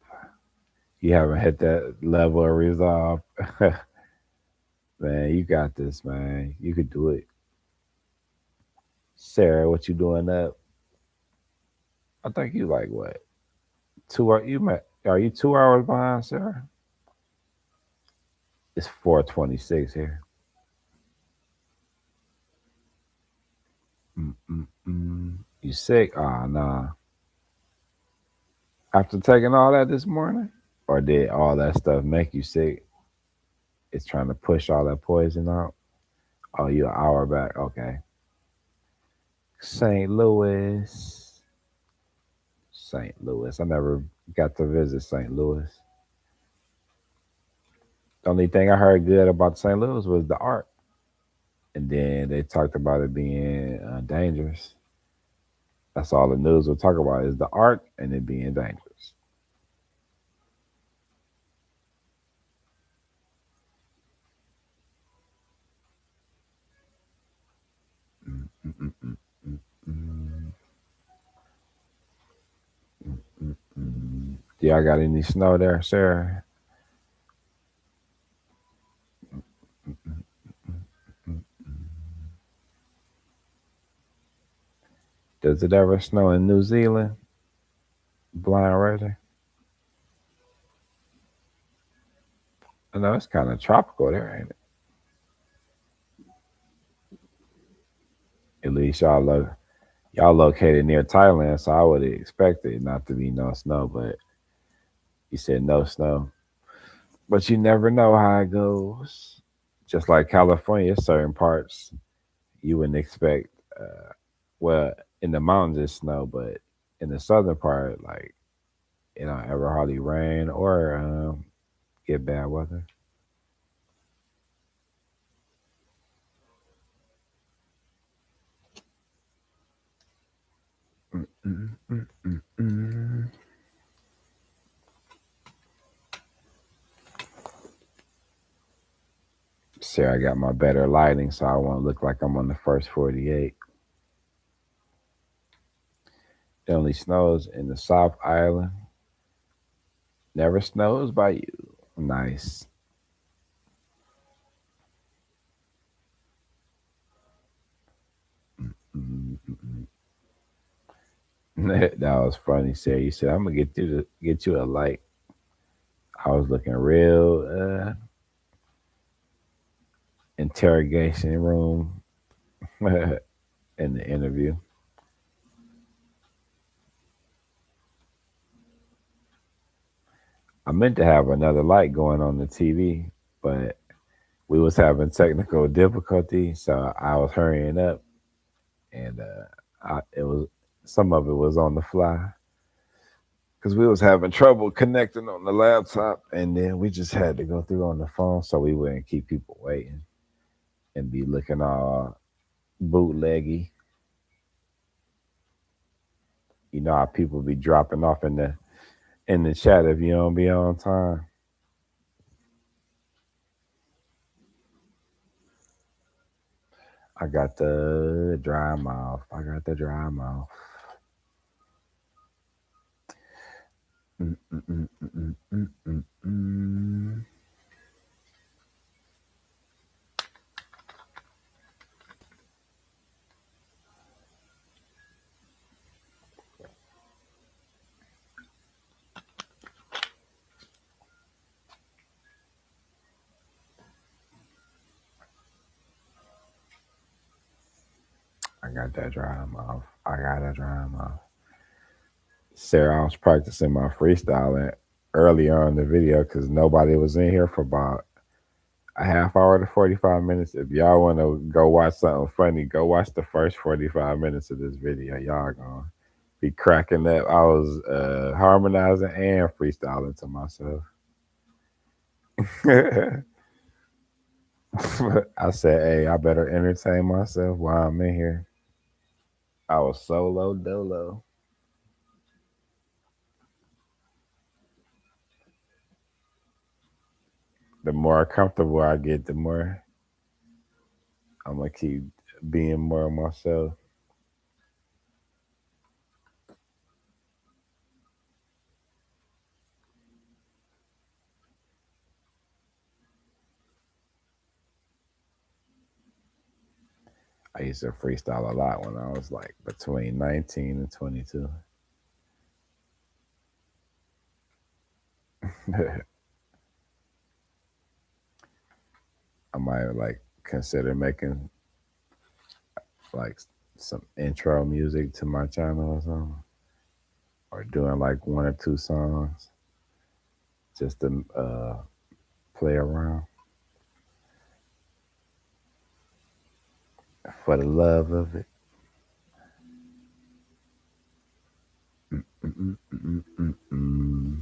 You haven't hit that level of resolve. Man, you got this, man. You could do it. Sarah, what you doing up? I think you like what? 2 hours are you 2 hours behind, Sarah? It's 4:26 here. Mm-mm-mm. You sick? Ah, nah. After taking all that this morning? Or did all that stuff make you sick? It's trying to push all that poison out. Oh, you an hour back. Okay. St. Louis. St. Louis. I never got to visit St. Louis. The only thing I heard good about St. Louis was the art. And then they talked about it being dangerous. That's all the news will talk about is the art and it being dangerous. Mm, mm, mm, mm, mm, mm, mm, mm. Do y'all got any snow there, Sarah? Mm, mm, mm, mm. Does it ever snow in New Zealand? Blind Rider? I know it's kind of tropical there, ain't it? At least y'all located near Thailand, so I would expect it not to be no snow. But you said no snow. But you never know how it goes. Just like California, certain parts you wouldn't expect. Well, in the mountains it's snow, but in the southern part, like it don't ever hardly rain or get bad weather. Mm, mm, mm, mm, mm. See, I got my better lighting, so I won't look like I'm on the first 48. It only snows in the South Island. Never snows by you. Nice. Mm, mm, mm. That was funny, Sarah. You said I'm gonna get you a light. I was looking real interrogation room in the interview. I meant to have another light going on the TV, but we was having technical difficulty, so I was hurrying up, and it was some of it was on the fly because we was having trouble connecting on the laptop, and then we just had to go through on the phone so we wouldn't keep people waiting and be looking all bootleggy. You know how people be dropping off in the chat if you don't be on time. I got the dry mouth. I got the dry mouth. Mm, mm, mm, mm, mm, mm, mm. I got that dry mouth. I got a dry mouth. Sarah, I was practicing my freestyling earlier on in the video because nobody was in here for about a half hour to 45 minutes. If y'all want to go watch something funny, go watch the first 45 minutes of this video. Y'all gonna be cracking up. I was harmonizing and freestyling to myself. I said, hey, I better entertain myself while I'm in here. I was solo dolo. The more comfortable I get, the more I'm gonna keep being more myself. I used to freestyle a lot when I was like between 19 and 22. I might like consider making like some intro music to my channel or something, or doing like one or two songs just to play around. for the love of it. Mm-mm-mm-mm-mm.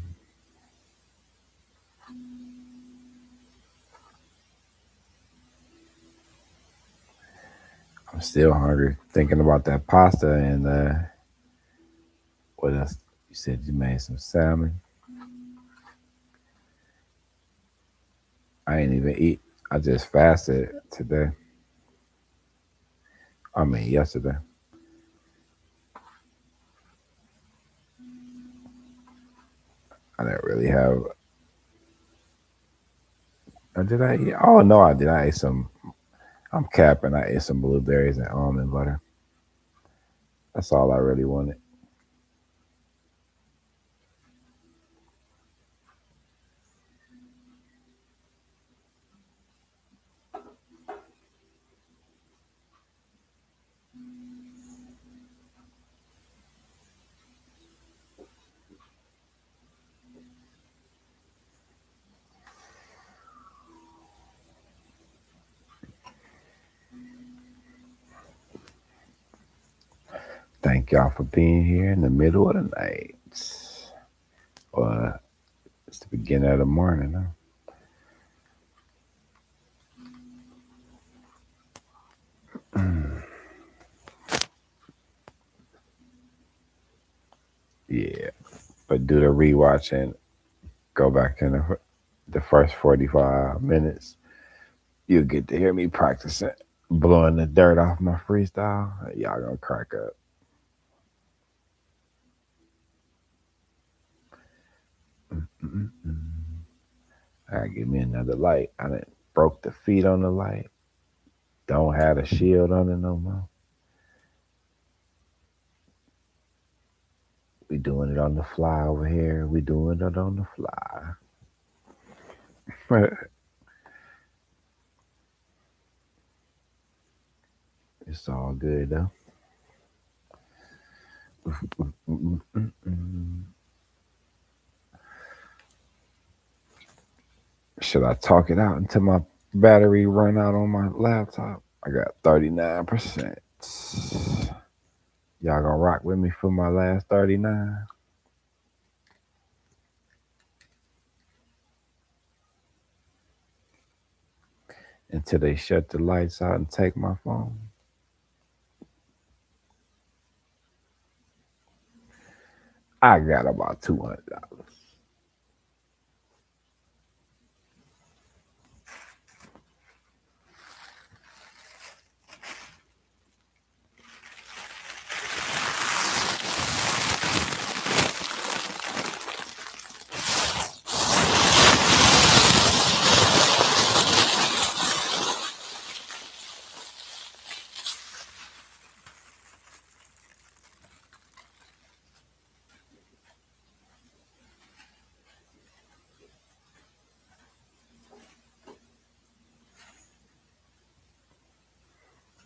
I'm still hungry. Thinking about that pasta and what else? You said you made some salmon. I ain't even eat. I just fasted today. I mean yesterday. I didn't really have. Did I eat? Oh no, I did. I ate some. I'm capping. I ate some blueberries and almond butter. That's all I really wanted. Thank y'all for being here in the middle of the night. Or it's the beginning of the morning. Huh? Yeah, but do the rewatch and go back in the first 45 minutes. You'll get to hear me practicing, blowing the dirt off my freestyle. Y'all gonna crack up. Mm-mm-mm. I gotta give me another light. I done broke the feet on the light. Don't have a shield on it no more. We doing it on the fly over here. We doing it on the fly. It's all good though. Mm-mm-mm-mm. Should I talk it out until my battery run out on my laptop? I got 39%. Y'all gonna rock with me for my last 39? Until they shut the lights out and take my phone. I got about $200.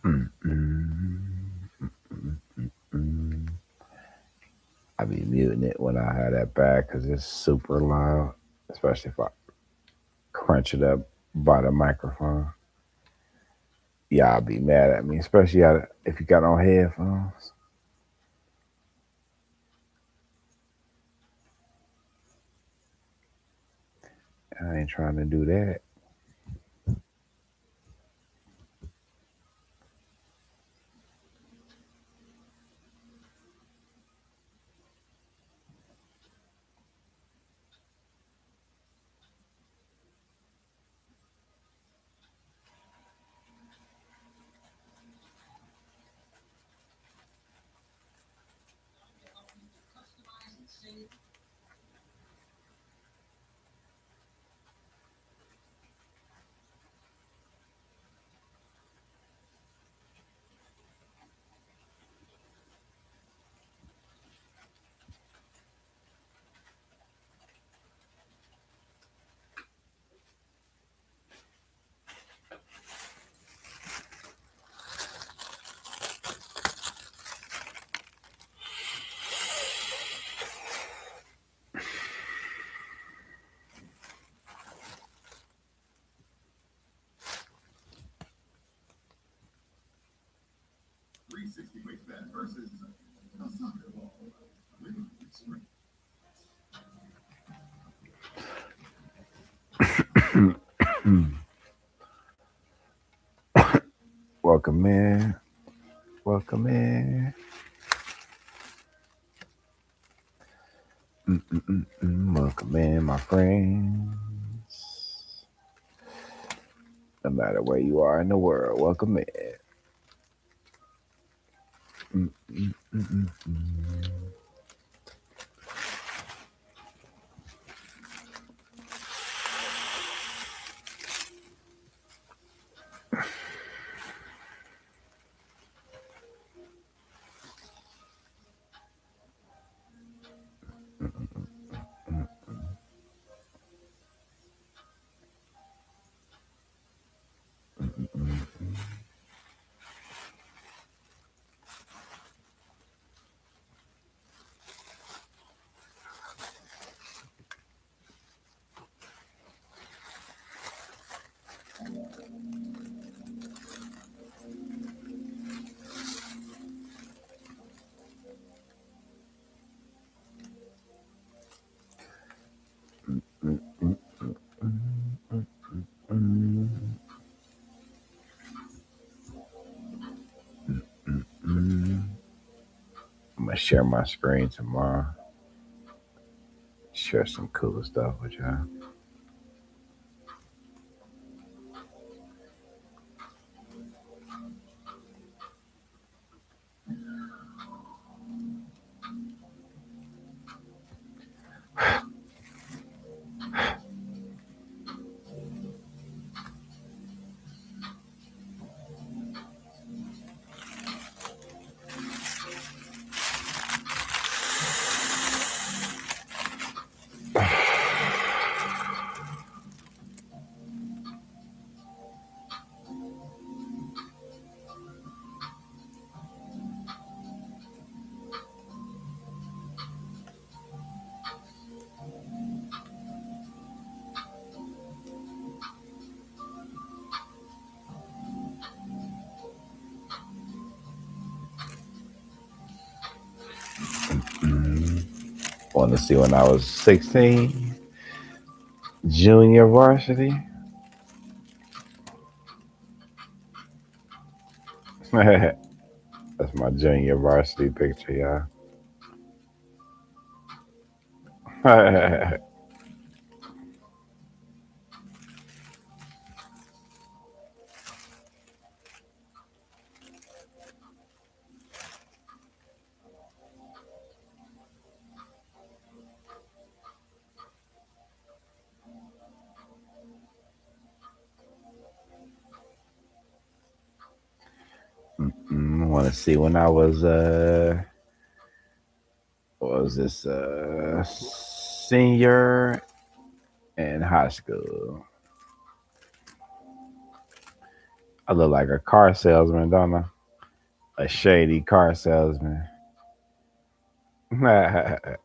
Mm. I be muting it when I have that bag because it's super loud, especially if I crunch it up by the microphone. Y'all be mad at me, especially if you got on headphones. I ain't trying to do that. Welcome in. Welcome in. Welcome in, my friends. No matter where you are in the world, welcome in. I'm gonna share my screen tomorrow. Share some cool stuff with y'all. Want to see when I was 16, junior varsity. That's my junior varsity picture, y'all. Want to see when I was what was this senior in high school. I look like a car salesman, don't I? A shady car salesman. That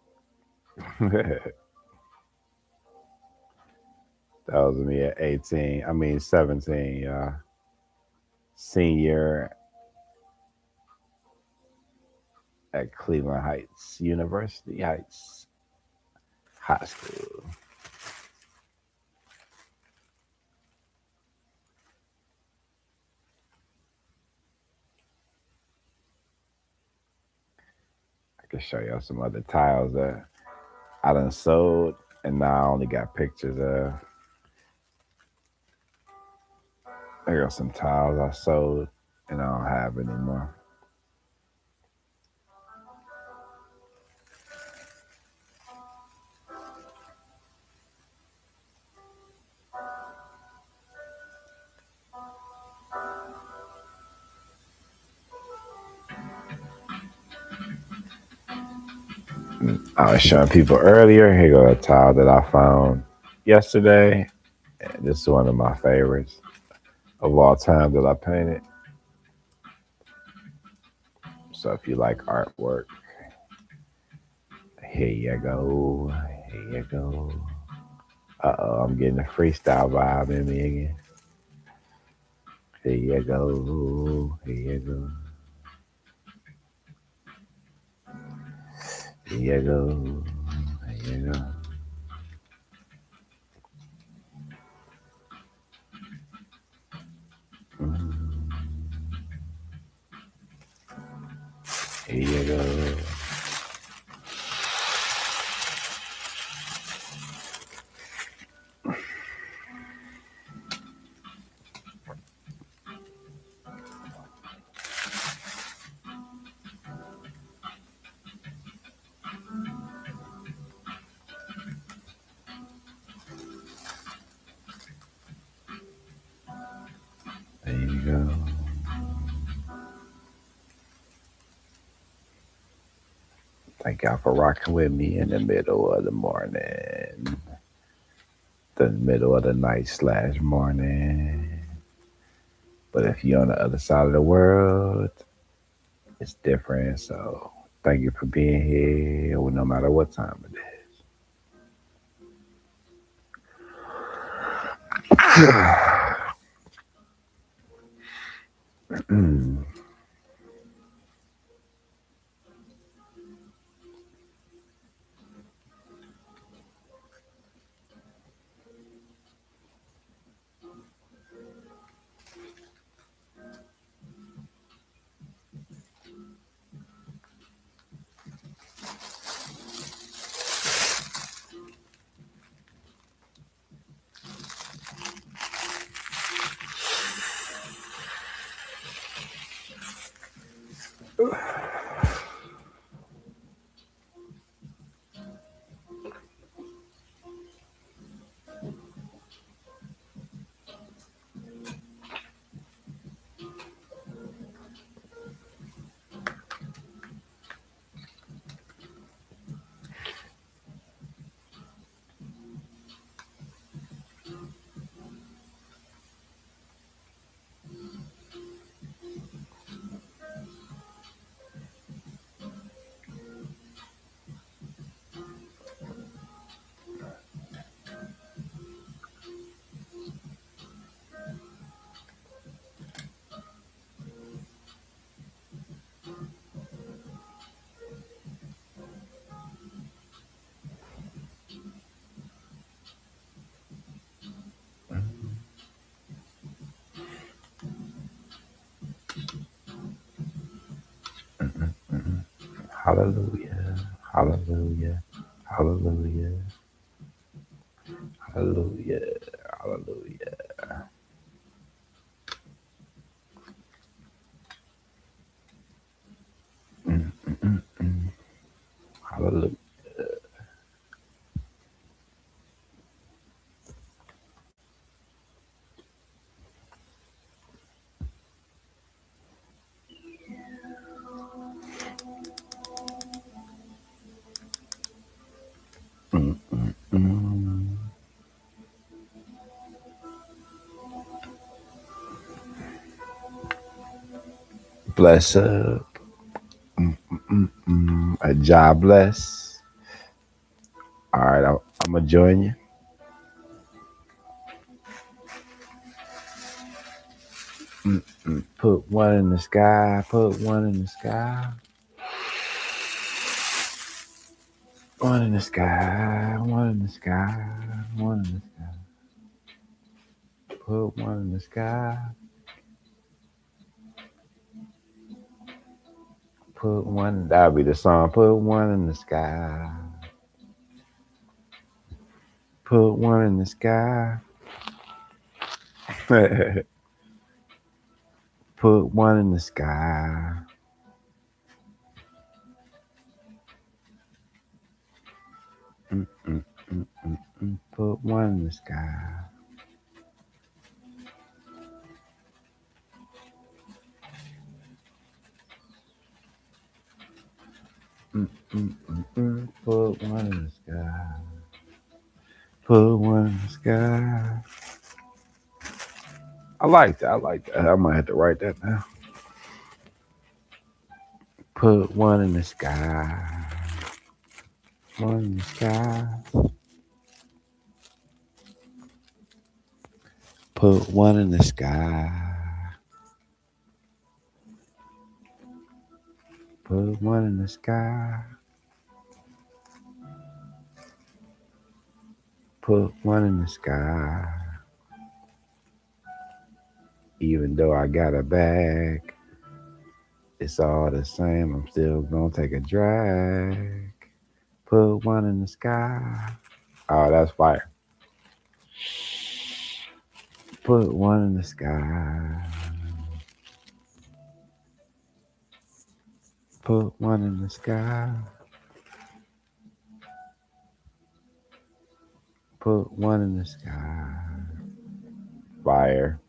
was me at 18. I mean 17, y'all. Senior at Cleveland Heights University Heights High School. I can show y'all some other tiles that I done sold, and now I only got pictures of. I got some tiles I sold, and I don't have anymore. I was showing people earlier. Here go a tile that I found yesterday. And this is one of my favorites of all time that I painted. So if you like artwork, here you go. Here you go. I'm getting a freestyle vibe in me again. Here you go. Here you go. Here you go. Here you go. Here you go. There you go. Thank y'all for rocking with me in the middle of the morning, the middle of the night slash morning. But if you're on the other side of the world, it's different. So thank you for being here, no matter what time it is. Hallelujah, hallelujah, hallelujah, hallelujah, hallelujah. Mm, mm, mm, mm. Hallelujah. Mm, mm, mm. Bless up. Mm, mm, mm, mm. A job bless. All right, I'm gonna join you. Mm, mm. Put one in the sky. Put one in the sky. One in the sky. One in the sky. One in the sky. Put one in the sky. Put one. That'll be the song. Put one in the sky. Put one in the sky. Put one in the sky. Mm, mm, mm, mm, mm. Put one in the sky. Mm, mm, mm, mm. Put one in the sky. Put one in the sky. I like that. I like that. I might have to write that down. Put one in the sky. One in the sky. Put one in the sky. Put one in the sky. Put one in the sky. Even though I got a bag, it's all the same. I'm still gonna take a drag. Put one in the sky. Oh, that's fire. Put one in the sky. Put one in the sky. Put one in the sky. Fire.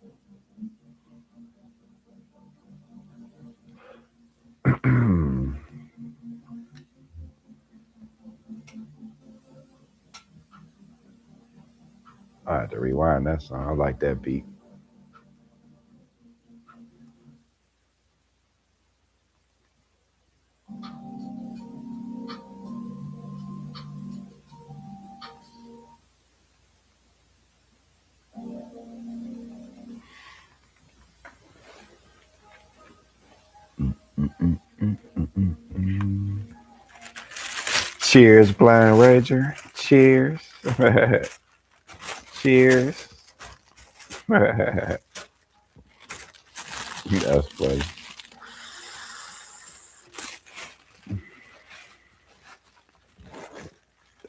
I had to rewind that song. I like that beat. Mm-mm-mm-mm-mm. Cheers, Blind Rager. Cheers. Cheers. That's funny.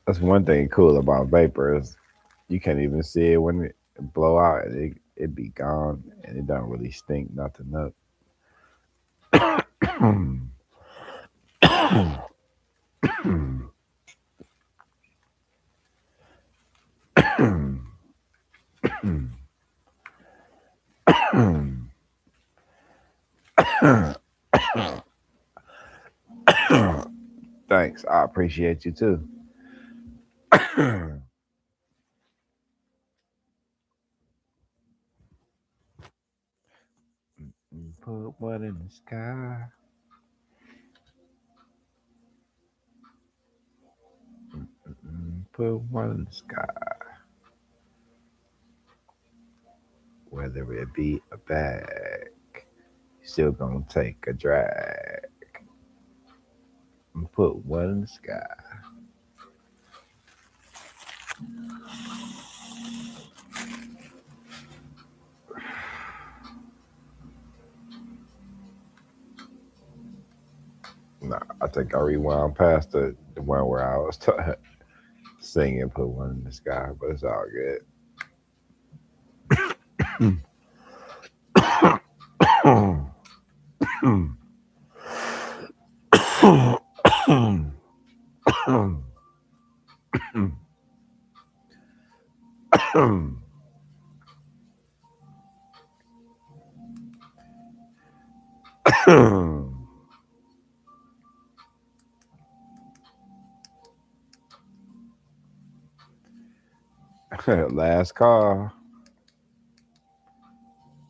That's one thing cool about vapor is you can't even see it when it blow out. It be gone and it don't really stink nothing up. Thanks. I appreciate you too. Put one in the sky. Put one in the sky. Whether it be a bag, you still gonna take a drag. And put one in the sky. Nah, I think I rewound past the one where I was singing "Put One in the Sky," but it's all good. Last call.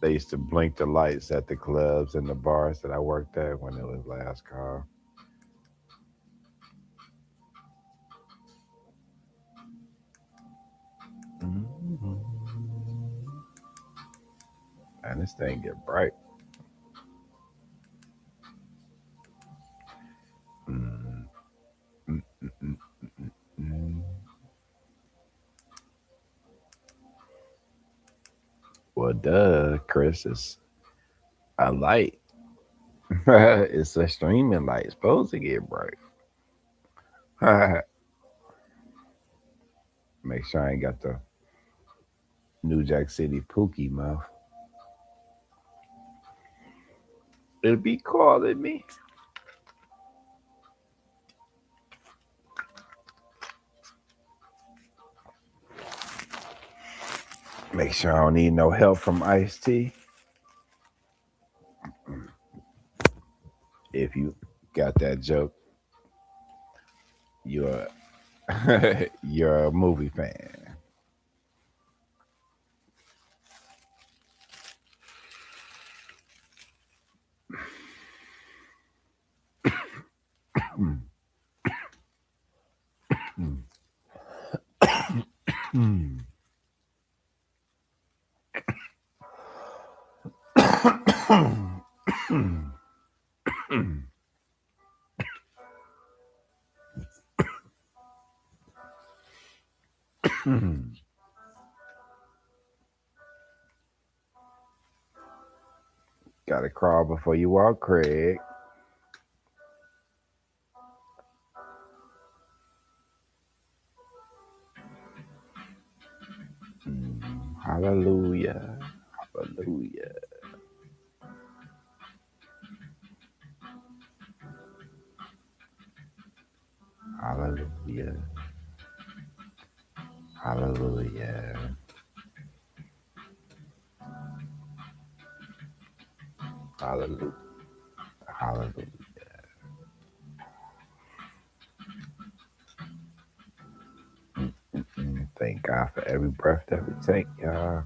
They used to blink the lights at the clubs and the bars that I worked at when it was last call. Mhm. And this thing get bright. Mm, mm, mm, mm, mm. Well, duh, Chris, is a light. It's a streaming light. It's supposed to get bright. Make sure I ain't got the New Jack City Pookie mouth. It'll be calling me. Make sure I don't need no help from Ice T. If you got that joke, you're you're a movie fan. Gotta crawl before you walk, Craig. Hallelujah. Hallelujah. Hallelujah. Hallelujah. Hallelujah. Hallelujah. Thank God for every breath that we take, y'all.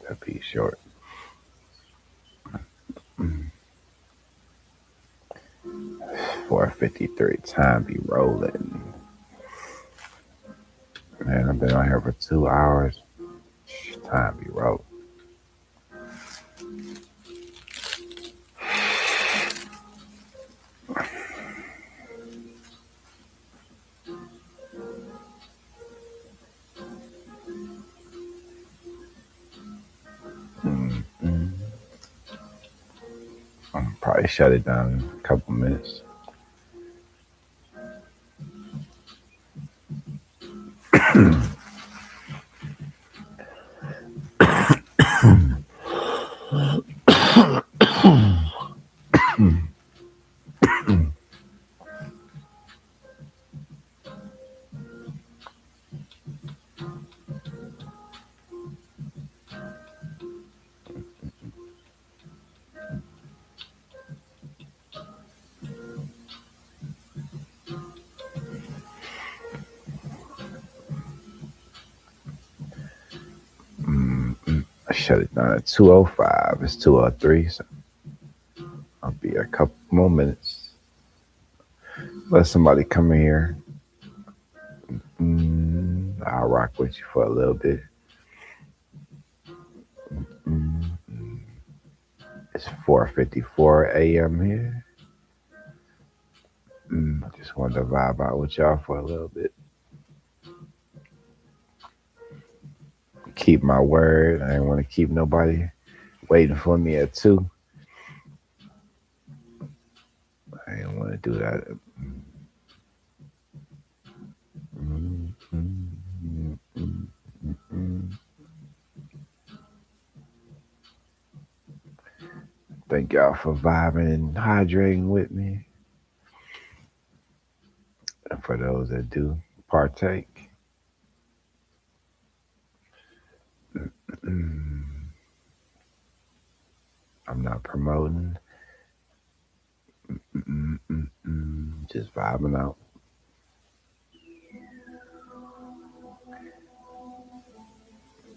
That'd be short. 4:53. Time be rolling. Man, I've been on here for 2 hours. Time be rolling. I'll probably shut it down in a couple minutes. I shut it down at 2:05. It's 2:03, so I'll be a couple more minutes. Let somebody come in here. I'll rock with you for a little bit. It's 4:54 a.m. here. I just wanted to vibe out with y'all for a little bit. Keep my word. I didn't want to keep nobody waiting for me at 2. I didn't want to do that. Thank y'all for vibing and hydrating with me. And for those that do partake, I'm not promoting. Just vibing out.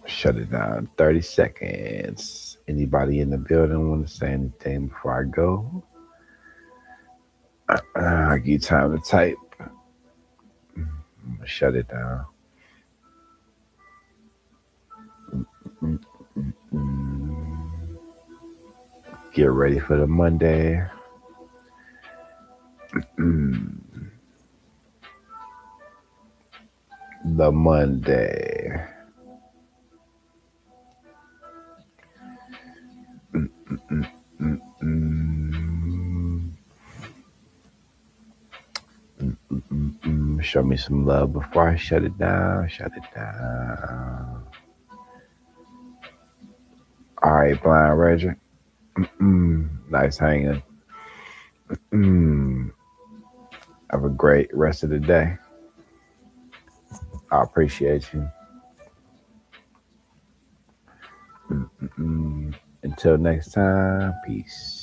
Shut it down. 30 seconds. Anybody in the building want to say anything before I go? I give you time to type. I'm gonna shut it down. Get ready for the Monday. The Monday. Show me some love before I shut it down. Shut it down. All right, Blind Reggie. Nice hanging. Have a great rest of the day. I appreciate you. Mm-mm. Until next time, peace.